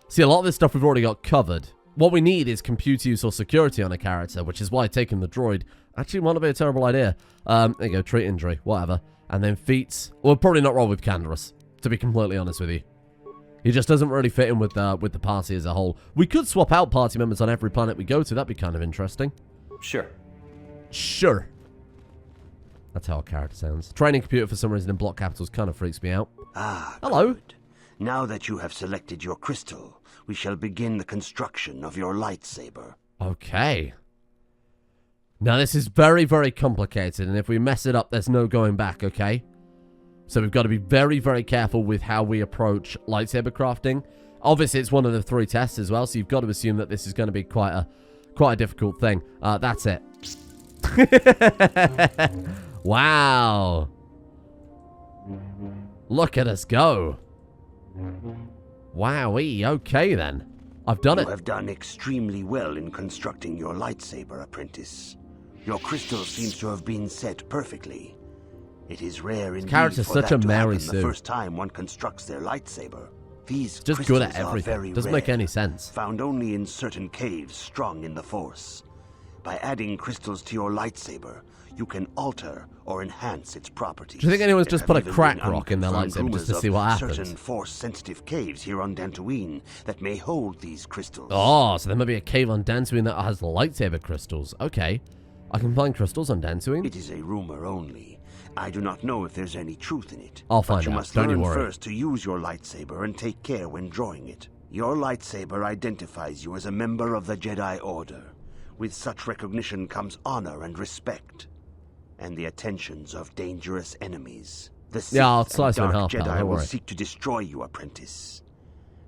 A: See, a lot of this stuff we've already got covered. What we need is compute use or security on a character, which is why taking the droid actually might not be a terrible idea. There you go, treat injury, whatever. And then feats. We'll probably not roll with Canderous, to be completely honest with you. He just doesn't really fit in with the party as a whole. We could swap out party members on every planet we go to. That'd be kind of interesting.
I: Sure.
A: Sure. That's how a character sounds. Training computer for some reason in block capitals kind of freaks me out.
C: Ah,
A: hello.
C: Good. Now that you have selected your crystal, we shall begin the construction of your lightsaber.
A: Okay. Now this is very, very complicated, and if we mess it up, there's no going back, okay? So we've got to be very, very careful with how we approach lightsaber crafting. Obviously, it's one of the 3 tests as well, so you've got to assume that this is going to be quite a difficult thing. That's it. Wow. Look at us go. Wowee, okay then. I've done it.
C: You have done extremely well in constructing your lightsaber, apprentice. Your crystal seems to have been set perfectly. It is rare indeed
A: character's
C: for
A: such
C: that
A: a
C: to
A: Mary
C: happen
A: Sue.
C: the first time one constructs their lightsaber. These
A: just
C: crystals
A: good at
C: are
A: everything.
C: very
A: Doesn't
C: rare,
A: make any sense.
C: Found only in certain caves strong in the Force. By adding crystals to your lightsaber, you can alter or enhance its properties.
A: Do you think anyone's just put a
C: There have
A: crack
C: even been
A: rock in their
C: unconfirmed
A: lightsaber just to
C: rumors
A: see what
C: of
A: happens?
C: Certain Force-sensitive caves here on Dantooine that may hold these crystals.
A: Oh, so there might be a cave on Dantooine that has lightsaber crystals. Okay. I can find crystals on Dantooine?
C: It is a rumor only. I do not know if there's any truth in it.
A: I'll find
C: but you
A: out.
C: must
A: Don't you
C: learn
A: worry.
C: first to use your lightsaber and take care when drawing it. Your lightsaber identifies you as a member of the Jedi Order. With such recognition comes honor and respect, and the attentions of dangerous enemies. The Sith
A: I'll slice
C: and
A: him in
C: Dark
A: half, pal,
C: Jedi
A: don't
C: will
A: worry.
C: seek to destroy you, apprentice.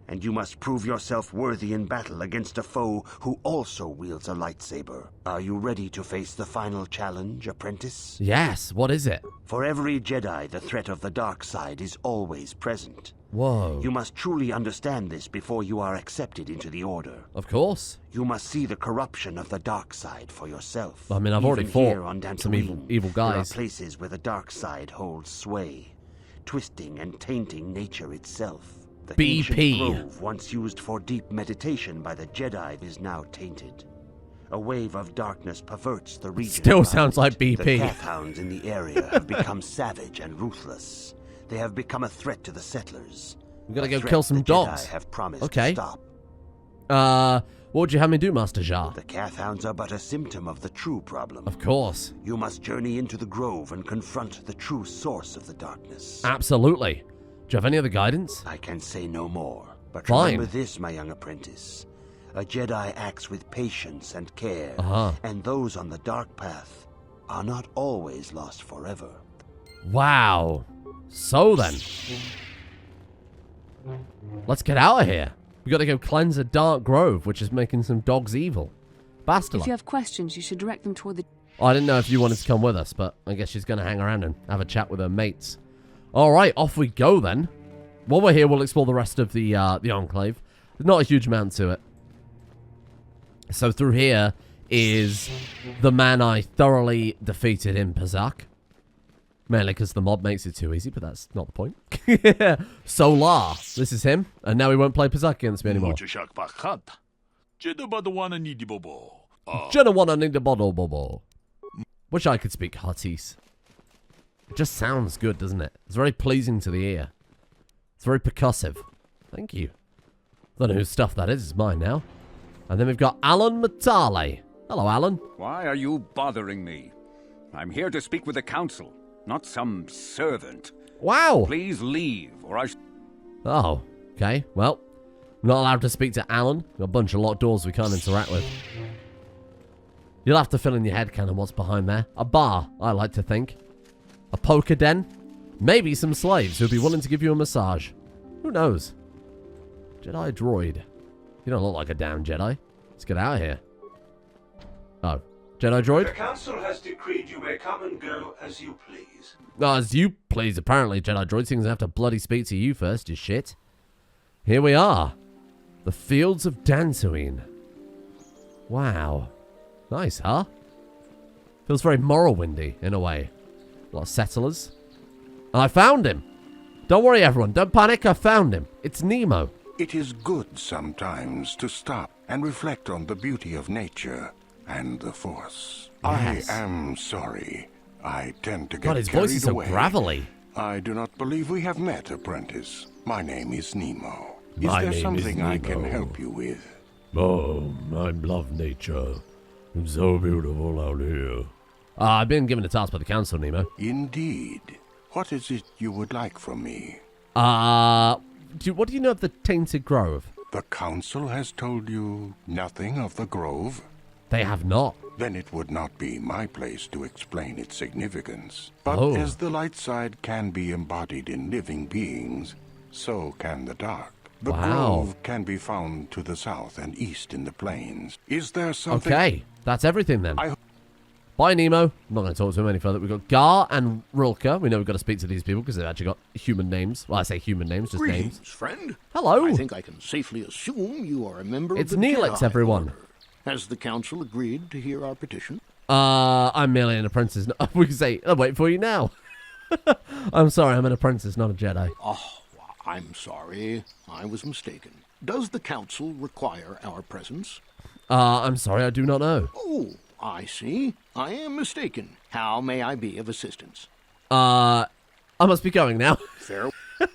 C: And you must prove yourself worthy in battle against a foe who also wields a lightsaber. Are you ready to face the final challenge, apprentice?
A: Yes, what is it?
C: For every Jedi, the threat of the dark side is always present.
A: Whoa.
C: You must truly understand this before you are accepted into the Order.
A: Of course.
C: You must see the corruption of the dark side for yourself.
A: I mean, I've already
C: Even here
A: fought
C: on
A: some
C: Dantooine,
A: evil
C: There are
A: guys.
C: places where the dark side holds sway, twisting and tainting nature itself. The
A: BP.
C: ancient grove, once used for deep meditation by the Jedi, is now tainted. A wave of darkness perverts the region.
A: Still
C: around
A: sounds
C: it.
A: like BP.
C: The Kath hounds in the area have become savage and ruthless. They have become a threat to the settlers.
A: We gotta
C: A
A: go
C: threat
A: kill some
C: the
A: dogs.
C: Jedi have promised
A: Okay.
C: to stop.
A: What would you have me do, Master Jar?
C: The Kath hounds are but a symptom of the true problem.
A: Of course.
C: You must journey into the grove and confront the true source of the darkness.
A: Absolutely. Do you have any other guidance?
C: I can say no more, but
A: Fine.
C: remember this, my young apprentice. A Jedi acts with patience and care, and those on the dark path are not always lost forever.
A: Wow. So then. Let's get out of here. We gotta go cleanse a dark grove, which is making some dogs evil. Bastila.
E: If you have questions, you should direct them toward the...
A: I didn't know if you wanted to come with us, but I guess she's gonna hang around and have a chat with her mates. Alright, off we go then. While we're here, we'll explore the rest of the Enclave. There's not a huge amount to it. So through here is the man I thoroughly defeated in Pazak. Mainly because the mob makes it too easy, but that's not the point. Solar. This is him. And now he won't play Pazak against me anymore. Jenna need the bottle bubble. Wish I could speak Huttese. It just sounds good, doesn't it? It's very pleasing to the ear. It's very percussive. Thank you. Don't know whose stuff that is. It's mine now. And then we've got Alan Matale. Hello, Alan.
K: Why are you bothering me? I'm here to speak with the council, not some servant.
A: Wow.
K: Please leave, or I...
A: Oh, okay. Well, I'm not allowed to speak to Alan. Got a bunch of locked doors we can't interact with. You'll have to fill in your head canon what's behind there. A bar, I like to think. A poker den. Maybe some slaves who'd be willing to give you a massage. Who knows? Jedi droid. You don't look like a damn Jedi. Let's get out of here. Oh. Jedi droid?
L: The council has decreed you may come and go as you please.
A: As you please, apparently, Jedi droid. Things I have to bloody speak to you first, you shit. Here we are. The Fields of Dantooine. Wow. Nice, huh? Feels very Morrowindy, in a way. A lot of settlers. And I found him. Don't worry, everyone. Don't panic. I found him. It's Nemo.
D: It is good sometimes to stop and reflect on the beauty of nature and the Force.
A: Yes.
D: I am sorry. I tend to get
A: God, his voice is so
D: carried away.
A: gravelly.
D: I do not believe we have met, apprentice. My name is Nemo.
A: My
D: is there
A: name
D: something
A: is
D: I can
A: Nemo.
D: help you with?
A: Oh, I love nature. It's so beautiful out here. I've been given a task by the council, Nemo.
D: Indeed. What is it you would like from me?
A: What do you know of the Tainted Grove?
D: The council has told you nothing of the grove?
A: They have not.
D: Then it would not be my place to explain its significance. But
A: Oh.
D: as the light side can be embodied in living beings, so can the dark. The
A: Wow.
D: grove can be found to the south and east in the plains. Is there something...
A: Okay, that's everything then.
D: I...
A: Bye, Nemo. I'm not going to talk to him any further. We've got Gar and Rilke. We know we've got to speak to these people because they've actually got human names. Well, I say human names, just
H: Greetings,
A: names.
H: friend.
A: Hello.
H: I think I can safely assume you are a member
A: It's
H: of the
A: Neelix,
H: Jedi
A: everyone.
H: Order. Has the council agreed to hear our petition?
A: I'm merely an apprentice. We can say, I'll wait for you now. I'm sorry, I'm an apprentice, not a Jedi.
H: Oh, I'm sorry. I was mistaken. Does the council require our presence?
A: I'm sorry, I do not know.
H: Oh, I see. I am mistaken. How may I be of assistance?
A: I must be going now.
H: Fair.
A: And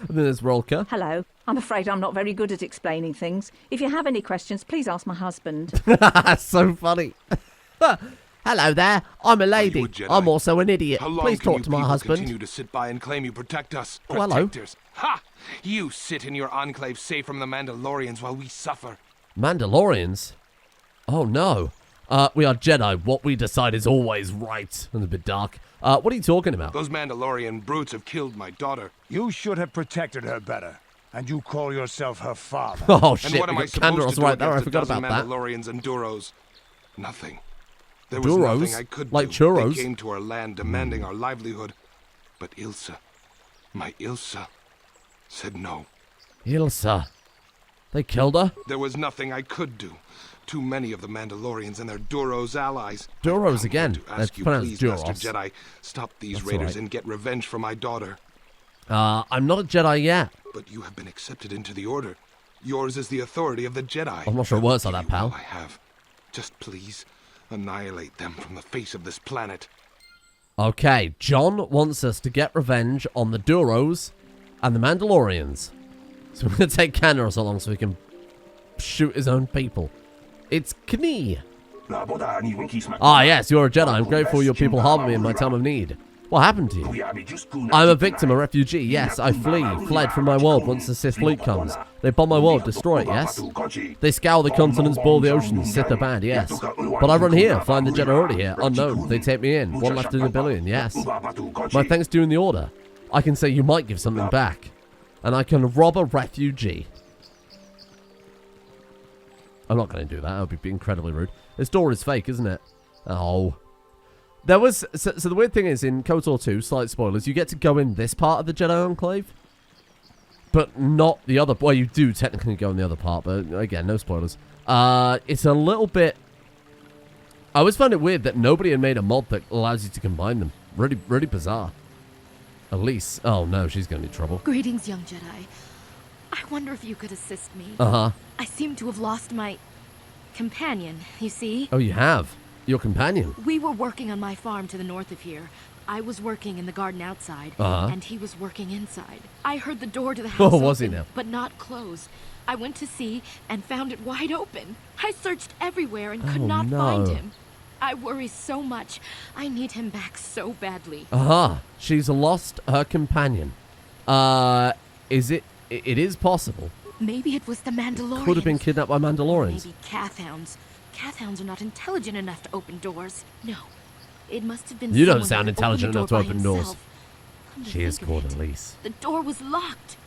A: then there's Rolka.
M: Hello. I'm afraid I'm not very good at explaining things. If you have any questions, please ask my husband.
A: So funny. Hello there. I'm a lady. I'm also an idiot.
J: How long
A: Please
J: can
A: talk
J: you
A: to my
J: people
A: husband.
J: continue to sit by and claim you protect us?
A: Oh, hello.
J: Protectors. Ha! You sit in your enclave safe from the Mandalorians while we suffer.
A: Mandalorians? Oh no. We are Jedi. What we decide is always right. That's a bit dark. What are you talking about?
J: Those Mandalorian brutes have killed my daughter.
N: You should have protected her better. And you call yourself her father.
A: Oh shit,
J: And what
A: we
J: am I
A: got
J: supposed
A: Kandaros
J: to do
A: right there. I
J: against a
A: forgot
J: dozen
A: about that.
J: Mandalorians and Duros? Nothing. There was
A: Duros?
J: nothing I could
A: Like
J: do.
A: churros?
J: They came to our land demanding our livelihood. But Ilsa, my Ilsa, said no.
A: Ilsa. They killed her?
J: There was nothing I could do. Too many of the Mandalorians and their Duros allies.
A: Duros again.
J: To
A: That's
J: ask you,
A: pronounced
J: please, Master
A: Duros.
J: Jedi, stop these
A: That's
J: raiders
A: right.
J: and get revenge for my daughter.
A: I'm not a Jedi yet.
J: But you have been accepted into the Order. Yours is the authority of the Jedi.
A: I'm not sure words like that, pal.
J: All I have. Just please annihilate them from the face of this planet.
A: Okay, John wants us to get revenge on the Duros and the Mandalorians. So we're going to take Kandaros along so he can shoot his own people. It's Knee. Ah, yes, you're a Jedi. I'm grateful your people harbored me in my time of need. What happened to you? I'm a victim, a refugee. Yes, I fled from my world once the Sith fleet comes. They bomb my world, destroy it, yes? They scour the continents, boil the oceans. Sith are bad, yes. But I run here, find the Jedi already here, unknown. They take me in. One left in a billion, yes. My thanks to you in the Order. I can say you might give something back. And I can rob a refugee. I'm not going to do that. That would be incredibly rude. This door is fake, isn't it? Oh. There was... So the weird thing is, in KOTOR 2, slight spoilers, you get to go in this part of the Jedi Enclave. But not the other... Well, you do technically go in the other part, but again, no spoilers. It's a little bit... I always find it weird that nobody had made a mod that allows you to combine them. Really, really bizarre. Elise. Oh, no, she's going to be in trouble.
O: Greetings, young Jedi. I wonder if you could assist me.
A: Uh-huh.
O: I seem to have lost my companion, you see?
A: Oh, you have? Your companion?
O: We were working on my farm to the north of here. I was working in the garden outside, and he was working inside. I heard the door to the house
A: was he
O: open,
A: now?
O: but not close. I went to see and found it wide open. I searched everywhere and could not find him. I worry so much. I need him back so badly.
A: Aha. She's lost her companion. Is it? It is possible.
O: Maybe it was the Mandalorians.
A: Could have been kidnapped by Mandalorians.
O: Maybe Cathhounds. Cathhounds are not intelligent enough to open doors. No. It must have been
A: You don't
O: someone
A: sound
O: who
A: intelligent enough
O: opened
A: to
O: the door
A: open
O: by
A: doors.
O: himself. Come to
A: She is
O: think of
A: called
O: it,
A: Elise.
O: The door was locked.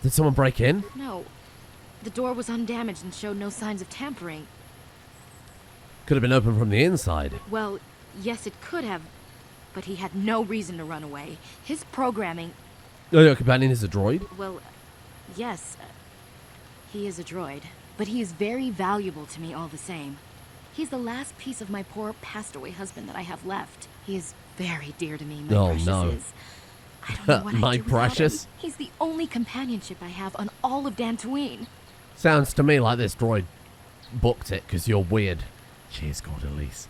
A: Did someone break in?
O: No. The door was undamaged and showed no signs of tampering.
A: Could have been opened from the inside.
O: Well, yes, it could have. But he had no reason to run away. His programming...
A: Oh, your companion is a droid?
O: Well, yes. He is a droid. But he is very valuable to me all the same. He's the last piece of my poor passed-away husband that I have left. He is very dear to me, my precious is. I don't know what
A: My
O: I'd do without
A: precious?
O: him. He's the only companionship I have on all of Dantooine.
A: Sounds to me like this droid booked it because you're weird. She is called Elise.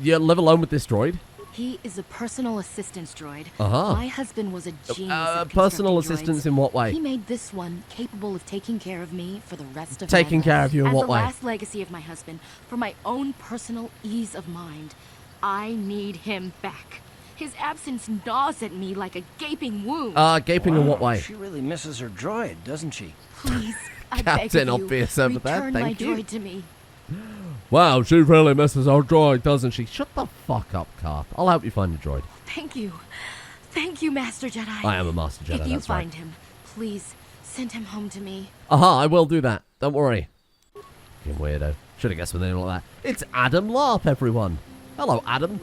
A: You live alone with this droid?
O: He is a personal assistance droid.
A: Uh-huh.
O: My husband was a genius at
A: personal
O: constructing
A: assistance
O: droids.
A: in what way?
O: He made this one capable of taking care of me for the rest of
A: Taking
O: my life.
A: care of you in what way?
O: As the last legacy of my husband, for my own personal ease of mind, I need him back. His absence gnaws at me like a gaping wound.
A: Gaping in what way?
I: She really misses her droid, doesn't she?
O: Please, I beg
A: Captain
O: of you,
A: Obvious over there,
O: return
A: thank
O: my
A: you.
O: droid to me.
A: Wow, she really misses our droid, doesn't she? Shut the fuck up, Karth. I'll help you find your droid.
O: Thank you. Thank you, Master Jedi.
A: I am a Master Jedi,
O: If you
A: that's right.
O: find him, please send him home to me.
A: I will do that. Don't worry. Fucking weirdo. Should have guessed with a name like that. It's Adam Larp, everyone. Hello, Adam.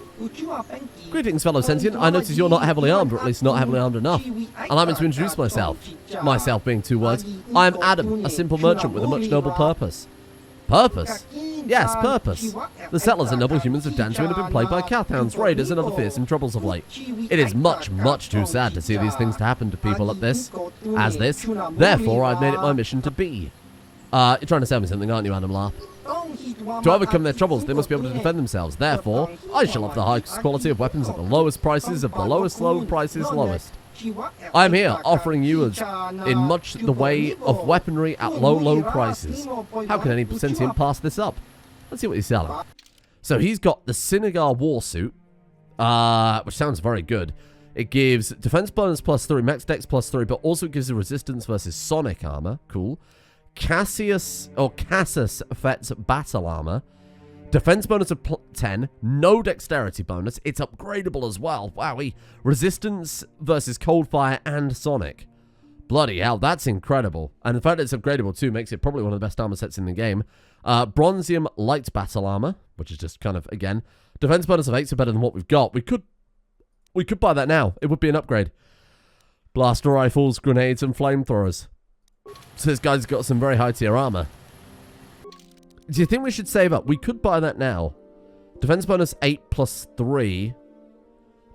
A: Greetings, fellow sentient. I notice you're not heavily armed, or at least not heavily armed enough. Allow me to introduce myself. Myself being 2 words. I am Adam, a simple merchant with a much noble purpose. Purpose? Yes, purpose. The settlers and noble humans of Dantooine have been plagued by Cathhounds, raiders, and other fearsome troubles of late. It is much, much too sad to see these things to happen to people as this. Therefore, I've made it my mission to be. You're trying to sell me something, aren't you, Adam Larp? To overcome their troubles, they must be able to defend themselves. Therefore, I shall offer the highest quality of weapons at the lowest prices of the lowest low prices lowest. I am here offering you in much the way of weaponry at low, low prices. How can any sentient pass this up? Let's see what he's selling. So he's got the Sinagar Warsuit, which sounds very good. It gives defense bonus +3, max dex +3, but also gives a resistance versus sonic armor. Cool. Cassus Fett's battle armor. Defense bonus of 10. No dexterity bonus. It's upgradable as well. Wowie. Resistance versus cold fire and sonic. Bloody hell, that's incredible. And the fact that it's upgradable too makes it probably one of the best armor sets in the game. Bronzium light battle armor, which is just kind of, again, defense bonus of 8, so better than what we've got. We could buy that now. It would be an upgrade. Blaster rifles, grenades, and flamethrowers. So this guy's got some very high tier armor. Do you think we should save up? We could buy that now. Defense bonus 8 +3.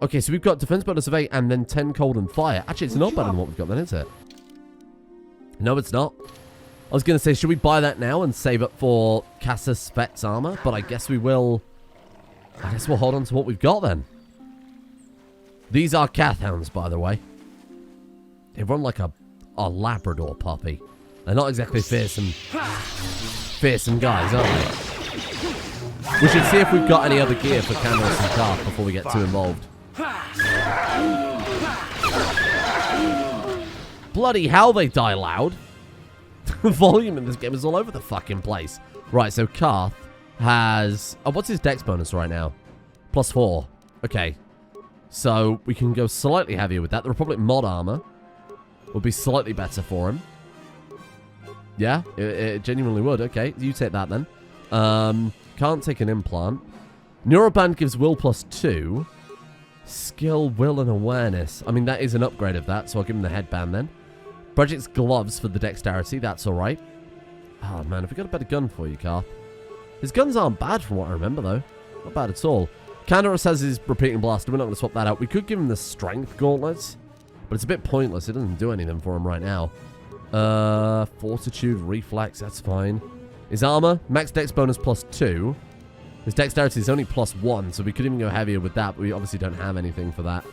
A: Okay, so we've got defense bonus of 8 and then 10 cold and fire. Actually, it's not better than what we've got then, is it? No, it's not. I was going to say, should we buy that now and save up for Cassus Fett's armor? But I guess we will... I guess we'll hold on to what we've got then. These are Cathhounds, by the way. They run like a Labrador puppy. They're not exactly fearsome guys, are they? We should see if we've got any other gear for Cameras and Karth before we get too involved. Bloody hell, they die loud. The volume in this game is all over the fucking place. Right, so Karth has... Oh, what's his dex bonus right now? +4. Okay. So we can go slightly heavier with that. The Republic mod armor would be slightly better for him. Yeah, it genuinely would. Okay, you take that then. Can't take an implant. Neuroband gives will +2. Skill, will, and awareness. I mean, that is an upgrade of that, so I'll give him the headband then. Project's gloves for the dexterity. That's all right. Oh, man, have we got a better gun for you, Karth? His guns aren't bad from what I remember, though. Not bad at all. Candaros has his repeating blaster. We're not going to swap that out. We could give him the strength gauntlets, but it's a bit pointless. It doesn't do anything for him right now. Fortitude, reflex, that's fine. His armor, max dex bonus +2. His dexterity is only +1, so we could even go heavier with that, but we obviously don't have anything for that.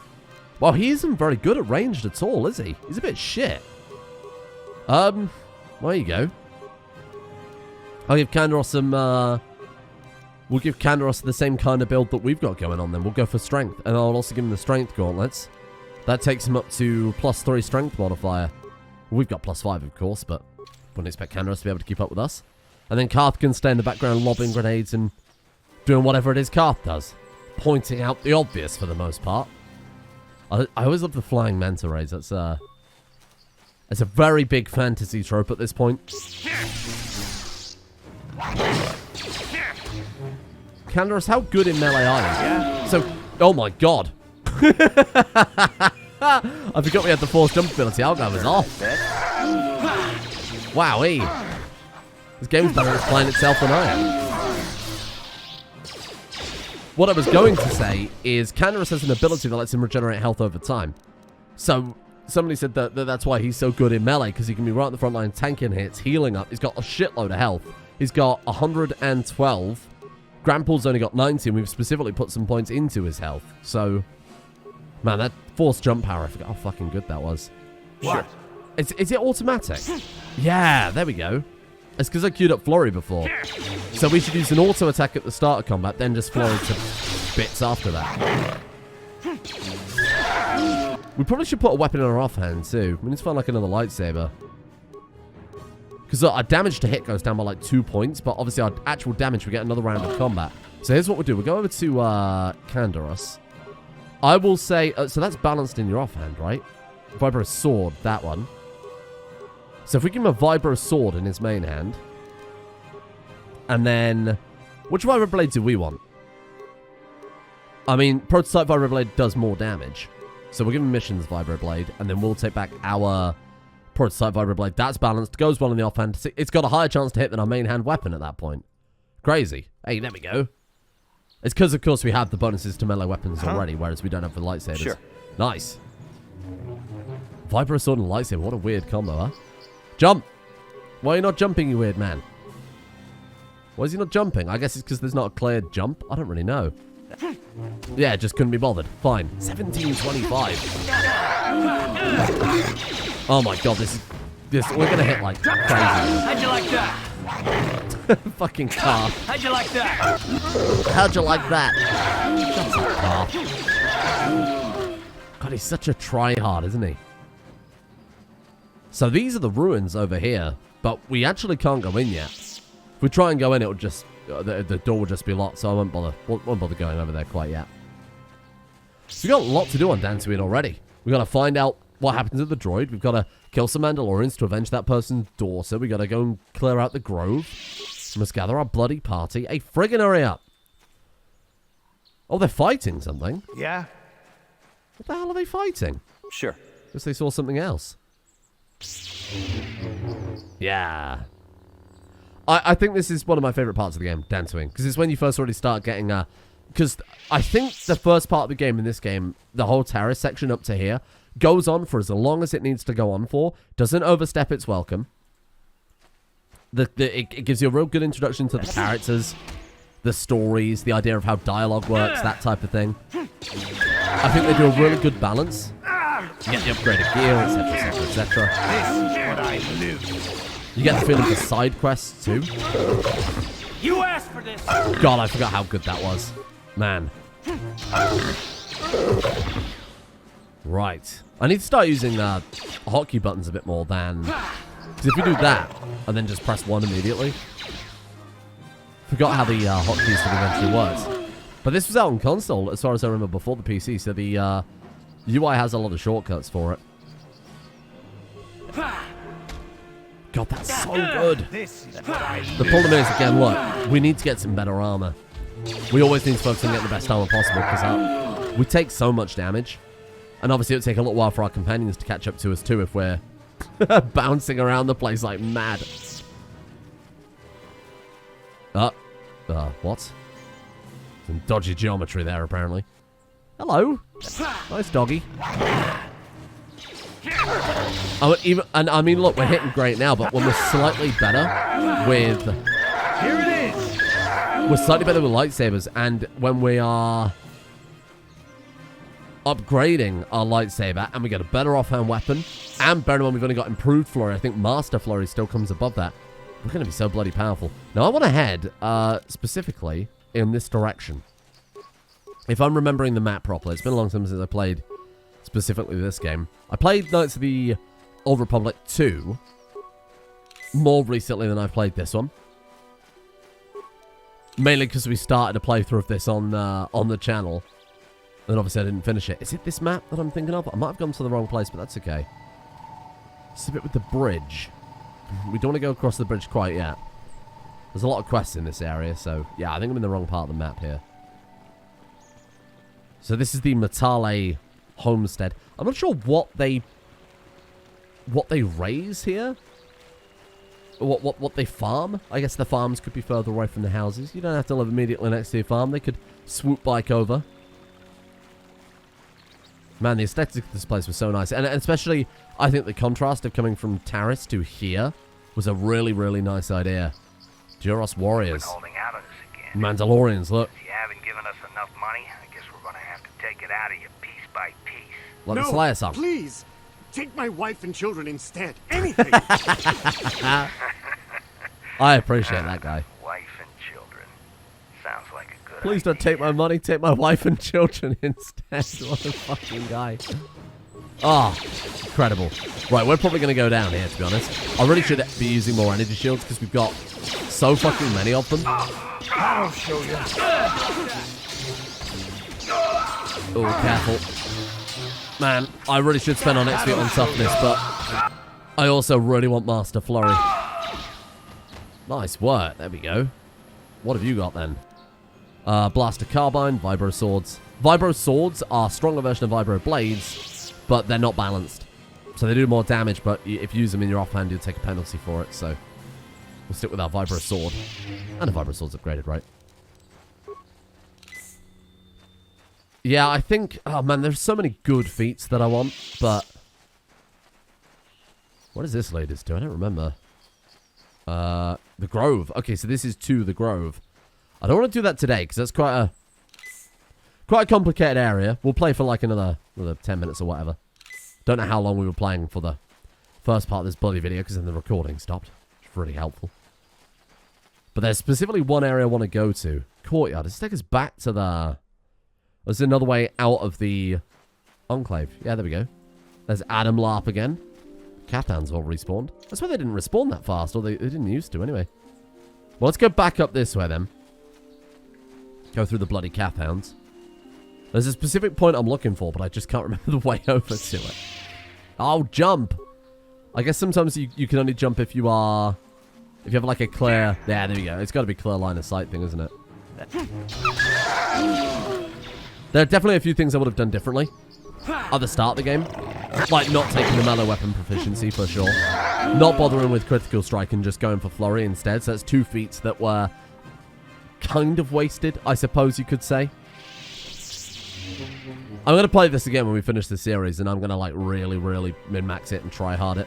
A: Well, he isn't very good at ranged at all, is he? He's a bit shit. There you go. I'll give Candaros some, we'll give Candaros the same kind of build that we've got going on then. We'll go for strength, and I'll also give him the strength gauntlets. That takes him up to +3 strength modifier. We've got +5, of course, but wouldn't expect Candaros to be able to keep up with us. And then Karth can stay in the background lobbing grenades and doing whatever it is Karth does. Pointing out the obvious for the most part. I always love the flying manta rays. That's a very big fantasy trope at this point. Candaros, how good in melee are you? Yeah. So, oh my god. I forgot we had the force jump ability. Our guy was off. Wowee. This game's better at playing itself than I am. What I was going to say is Candaros has an ability that lets him regenerate health over time. So, somebody said that that's why he's so good in melee, because he can be right in the front line, tanking hits, healing up. He's got a shitload of health. He's got 112. Grampool's only got 90, and we've specifically put some points into his health. So, man, that force jump power, I forgot how fucking good that was.
I: Sure.
A: Is it automatic? Yeah, there we go. It's because I queued up Flurry before. So we should use an auto attack at the start of combat, then just Flurry to bits after that. We probably should put a weapon in our offhand too. We need to find like another lightsaber. Because our damage to hit goes down by like 2 points, but obviously our actual damage, we get another round of combat. So here's what we'll do. We'll go over to Candaros. I will say, so that's balanced in your offhand, right? Vibro Sword, that one. So if we give him a Vibro Sword in his main hand. And then, which Vibro Blade do we want? I mean, Prototype Vibro Blade does more damage. So we'll give him Missions Vibro Blade, and then we'll take back our Prototype Vibro Blade. That's balanced, goes well in the offhand. It's got a higher chance to hit than our main hand weapon at that point. Crazy. Hey, there we go. It's because, of course, we have the bonuses to melee weapons already, whereas we don't have the lightsabers.
I: Sure.
A: Nice. Vibro Sword and lightsaber, what a weird combo, huh? Jump! Why are you not jumping, you weird man? Why is he not jumping? I guess it's because there's not a clear jump. I don't really know. Yeah, just couldn't be bothered. Fine. 1725. Oh my god, this we're gonna hit like crazy.
I: How'd you like that?
A: Fucking car.
I: How'd you like that?
A: How'd you like that? Shut up, car. God, he's such a tryhard, isn't he? So these are the ruins over here, but we actually can't go in yet. If we try and go in, it'll just the door will just be locked, so I won't bother going over there quite yet. So we've got a lot to do on Dantooine already. We've got to find out what happens to the droid. We've got to kill some Mandalorians to avenge that person's daughter. We've got to go and clear out the grove. We must gather our bloody party. Hey, friggin' hurry up. Oh, they're fighting something.
J: Yeah?
A: What the hell are they fighting?
K: Sure.
A: Guess they saw something else. Yeah. I think this is one of my favorite parts of the game, Dantooine, because it's when you first already start getting because I think the first part of the game in this game, the whole terrace section up to here, goes on for as long as it needs to go on for, doesn't overstep its welcome. It gives you a real good introduction to the characters, the stories, the idea of how dialogue works, that type of thing. I think they do a really good balance. You get the upgraded gear, etc, etc, etc.
J: This is what I live.
A: You get the feeling for side quests too.
I: You asked for this.
A: God, I forgot how good that was. Man. Right. I need to start using hotkey buttons a bit more than... Because if we do that, and then just press 1 immediately... Forgot how the hotkeys thing eventually works. But this was out on console, as far as I remember, before the PC, so the UI has a lot of shortcuts for it. God, that's so good. The problem is, again, look, we need to get some better armor. We always need to focus on getting the best armor possible, because we take so much damage. And obviously, it'll take a little while for our companions to catch up to us, too, if we're bouncing around the place like mad. What? Some dodgy geometry there, apparently. Hello. Nice doggy. I mean, look, we're hitting great now, but when we're slightly better with...
J: Here it is.
A: We're slightly better with lightsabers, and when we are upgrading our lightsaber, and we get a better offhand weapon, and bear in mind we've only got improved flurry. I think Master Flurry still comes above that. We're going to be so bloody powerful. Now, I want to head specifically in this direction. If I'm remembering the map properly, it's been a long time since I played specifically this game. I played Knights of the Old Republic 2 more recently than I've played this one. Mainly because we started a playthrough of this on the channel. And obviously I didn't finish it. Is it this map that I'm thinking of? I might have gone to the wrong place, but that's okay. It's a bit with the bridge. We don't want to go across the bridge quite yet. There's a lot of quests in this area, so yeah, I think I'm in the wrong part of the map here. So this is the Matale homestead. I'm not sure what they raise here. What they farm. I guess the farms could be further away from the houses. You don't have to live immediately next to your farm. They could swoop bike over. Man, the aesthetic of this place was so nice. And especially, I think the contrast of coming from Taris to here was a really, really nice idea. Duros warriors. Mandalorians, look.
P: If you haven't given us enough money, I guess we're gonna have to take it out of you piece by piece.
A: Let the Slayer song.
Q: Please! Take my wife and children instead. Anything!
A: I appreciate that guy.
P: Wife and children. Sounds like a good
A: Please don't take my money, take my wife and children instead. What a fucking guy. Oh, incredible. Right, we're probably going to go down here, to be honest. I really should be using more energy shields because we've got so fucking many of them.
N: I'll show you.
A: Oh, careful. Man, I really should spend on XP on toughness, but I also really want Master Flurry. Nice work. There we go. What have you got then? Blaster Carbine, Vibro Swords. Vibro Swords are a stronger version of Vibro Blades, but they're not balanced. So they do more damage, but if you use them in your offhand, you'll take a penalty for it. So we'll stick with our Vibro Sword. And a Vibro Sword's upgraded, right? Yeah, I think... Oh, man, there's so many good feats that I want, but... What does this lead us to? I don't remember. The Grove. Okay, so this is to the Grove. I don't want to do that today, because that's quite a complicated area. We'll play for like another 10 minutes or whatever. Don't know how long we were playing for the first part of this bloody video, because then the recording stopped. It's really helpful. But there's specifically one area I want to go to. Courtyard. Does this take us back to the... There's another way out of the Enclave. Yeah, there we go. There's Adam Larp again. Cathans all respawned. That's why they didn't respawn that fast, or they didn't used to anyway. Well, let's go back up this way then. Go through the bloody Cathhounds. There's a specific point I'm looking for, but I just can't remember the way over to it. Oh, jump! I guess sometimes you can only jump if you are... If you have like a clear... Yeah, there we go. It's got to be clear line of sight thing, isn't it? There are definitely a few things I would have done differently at the start of the game. Like not taking the melee weapon proficiency for sure. Not bothering with critical strike and just going for flurry instead. So that's 2 feats that were kind of wasted, I suppose you could say. I'm going to play this again when we finish the series, and I'm going to like really, really min-max it and try hard it.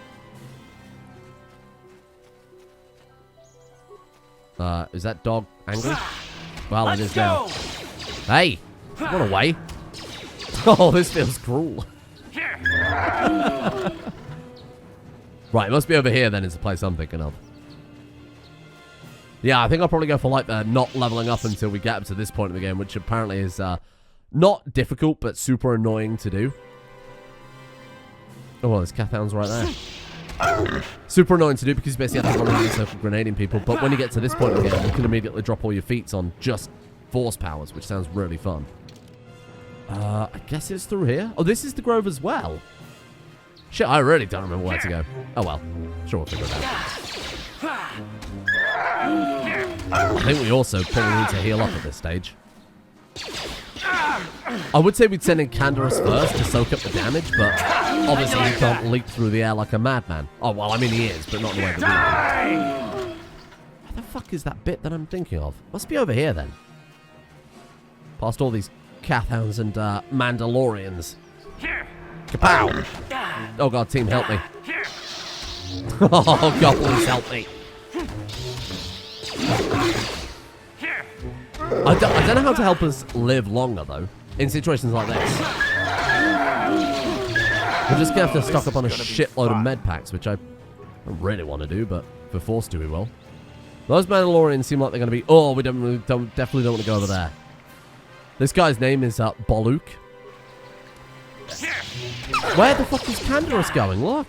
A: Is that dog angry? Well, it is now. Hey! Run away. Oh, this feels cruel. Right, it must be over here then is the place I'm thinking of. Yeah, I think I'll probably go for like the not leveling up until we get up to this point of the game, which apparently is not difficult, but super annoying to do. Oh, well, there's Cathhounds right there. Super annoying to do because you basically have to run around in a circle grenading people, but when you get to this point of the game, you can immediately drop all your feats on just force powers, which sounds really fun. I guess it's through here. Oh, this is the Grove as well. Shit, I really don't remember where to go. Oh, well. Sure, we'll figure it out. I think we also probably need to heal up at this stage. I would say we'd send in Canderous first to soak up the damage, but obviously he can't leap through the air like a madman. Oh, well, I mean he is, but not in the way that we do. Where the fuck is that bit that I'm thinking of? Must be over here, then. Past all these Cathhounds and Mandalorians. Kapow! Oh god, team, help me. Oh god, please help me. I don't know how to help us live longer, though, in situations like this. We're just going to have to stock up on a shitload of med packs, which I don't really want to do, but if we're forced to, we will. Those Mandalorians seem like they're going to be... Oh, we definitely don't want to go over there. This guy's name is Boluk. Where the fuck is Canderous going? Look.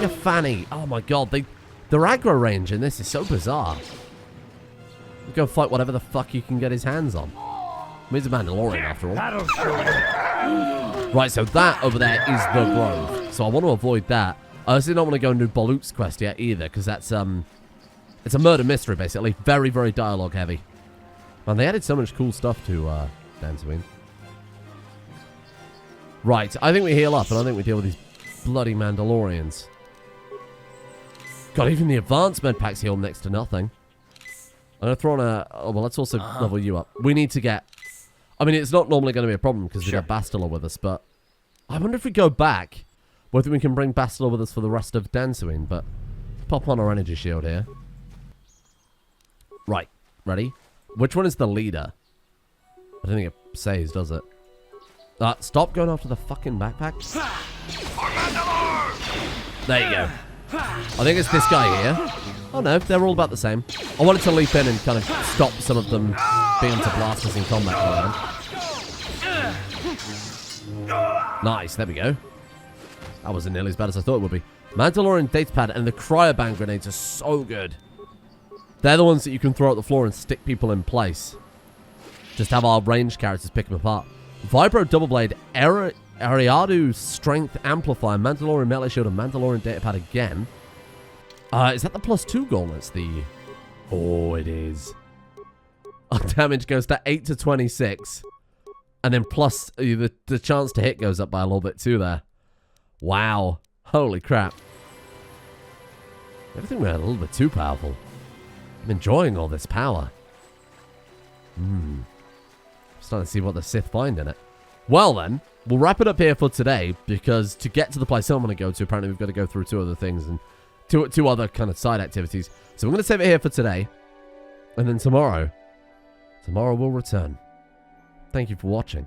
A: Your fanny. Oh my god. Their aggro range in this is so bizarre. Go fight whatever the fuck you can get his hands on. He's a Mandalorian after all. Right, so that over there is the Grove. So I want to avoid that. I also don't want to go and do Balut's quest yet either, because that's it's a murder mystery basically. Very, very dialogue heavy. Man, they added so much cool stuff to Dantooine. Right, I think we heal up, and I think we deal with these bloody Mandalorians. God, even the advanced med packs heal next to nothing. I'm going to throw on a... Oh, well, let's also level you up. We need to get... I mean, it's not normally going to be a problem because we got Bastila with us, but... I wonder if we go back, whether we can bring Bastila with us for the rest of Dantooine, but... Pop on our energy shield here. Right. Ready? Which one is the leader? I don't think it says, does it? Stop going after the fucking backpack. There you go. I think it's this guy here. Oh no, they're all about the same. I wanted to leap in and kind of stop some of them being able to blast us in combat. Nice, there we go. That wasn't nearly as bad as I thought it would be. Mandalorian datapad and the cryoban grenades are so good. They're the ones that you can throw at the floor and stick people in place. Just have our ranged characters pick them apart. Vibro Double Blade, Ariadu Strength Amplifier, Mandalorian Melee Shield, and Mandalorian Datapad again. Is that the +2 gauntlets? Oh, it is. Our damage goes to 8 to 26. And then plus, the chance to hit goes up by a little bit too there. Wow. Holy crap. Everything went a little bit too powerful. I'm enjoying all this power. Starting to see what the Sith find in it. Well then, we'll wrap it up here for today, because to get to the place I want to go to, apparently we've got to go through 2 other things and two other kind of side activities. So I'm going to save it here for today, and then tomorrow we'll return. Thank you for watching.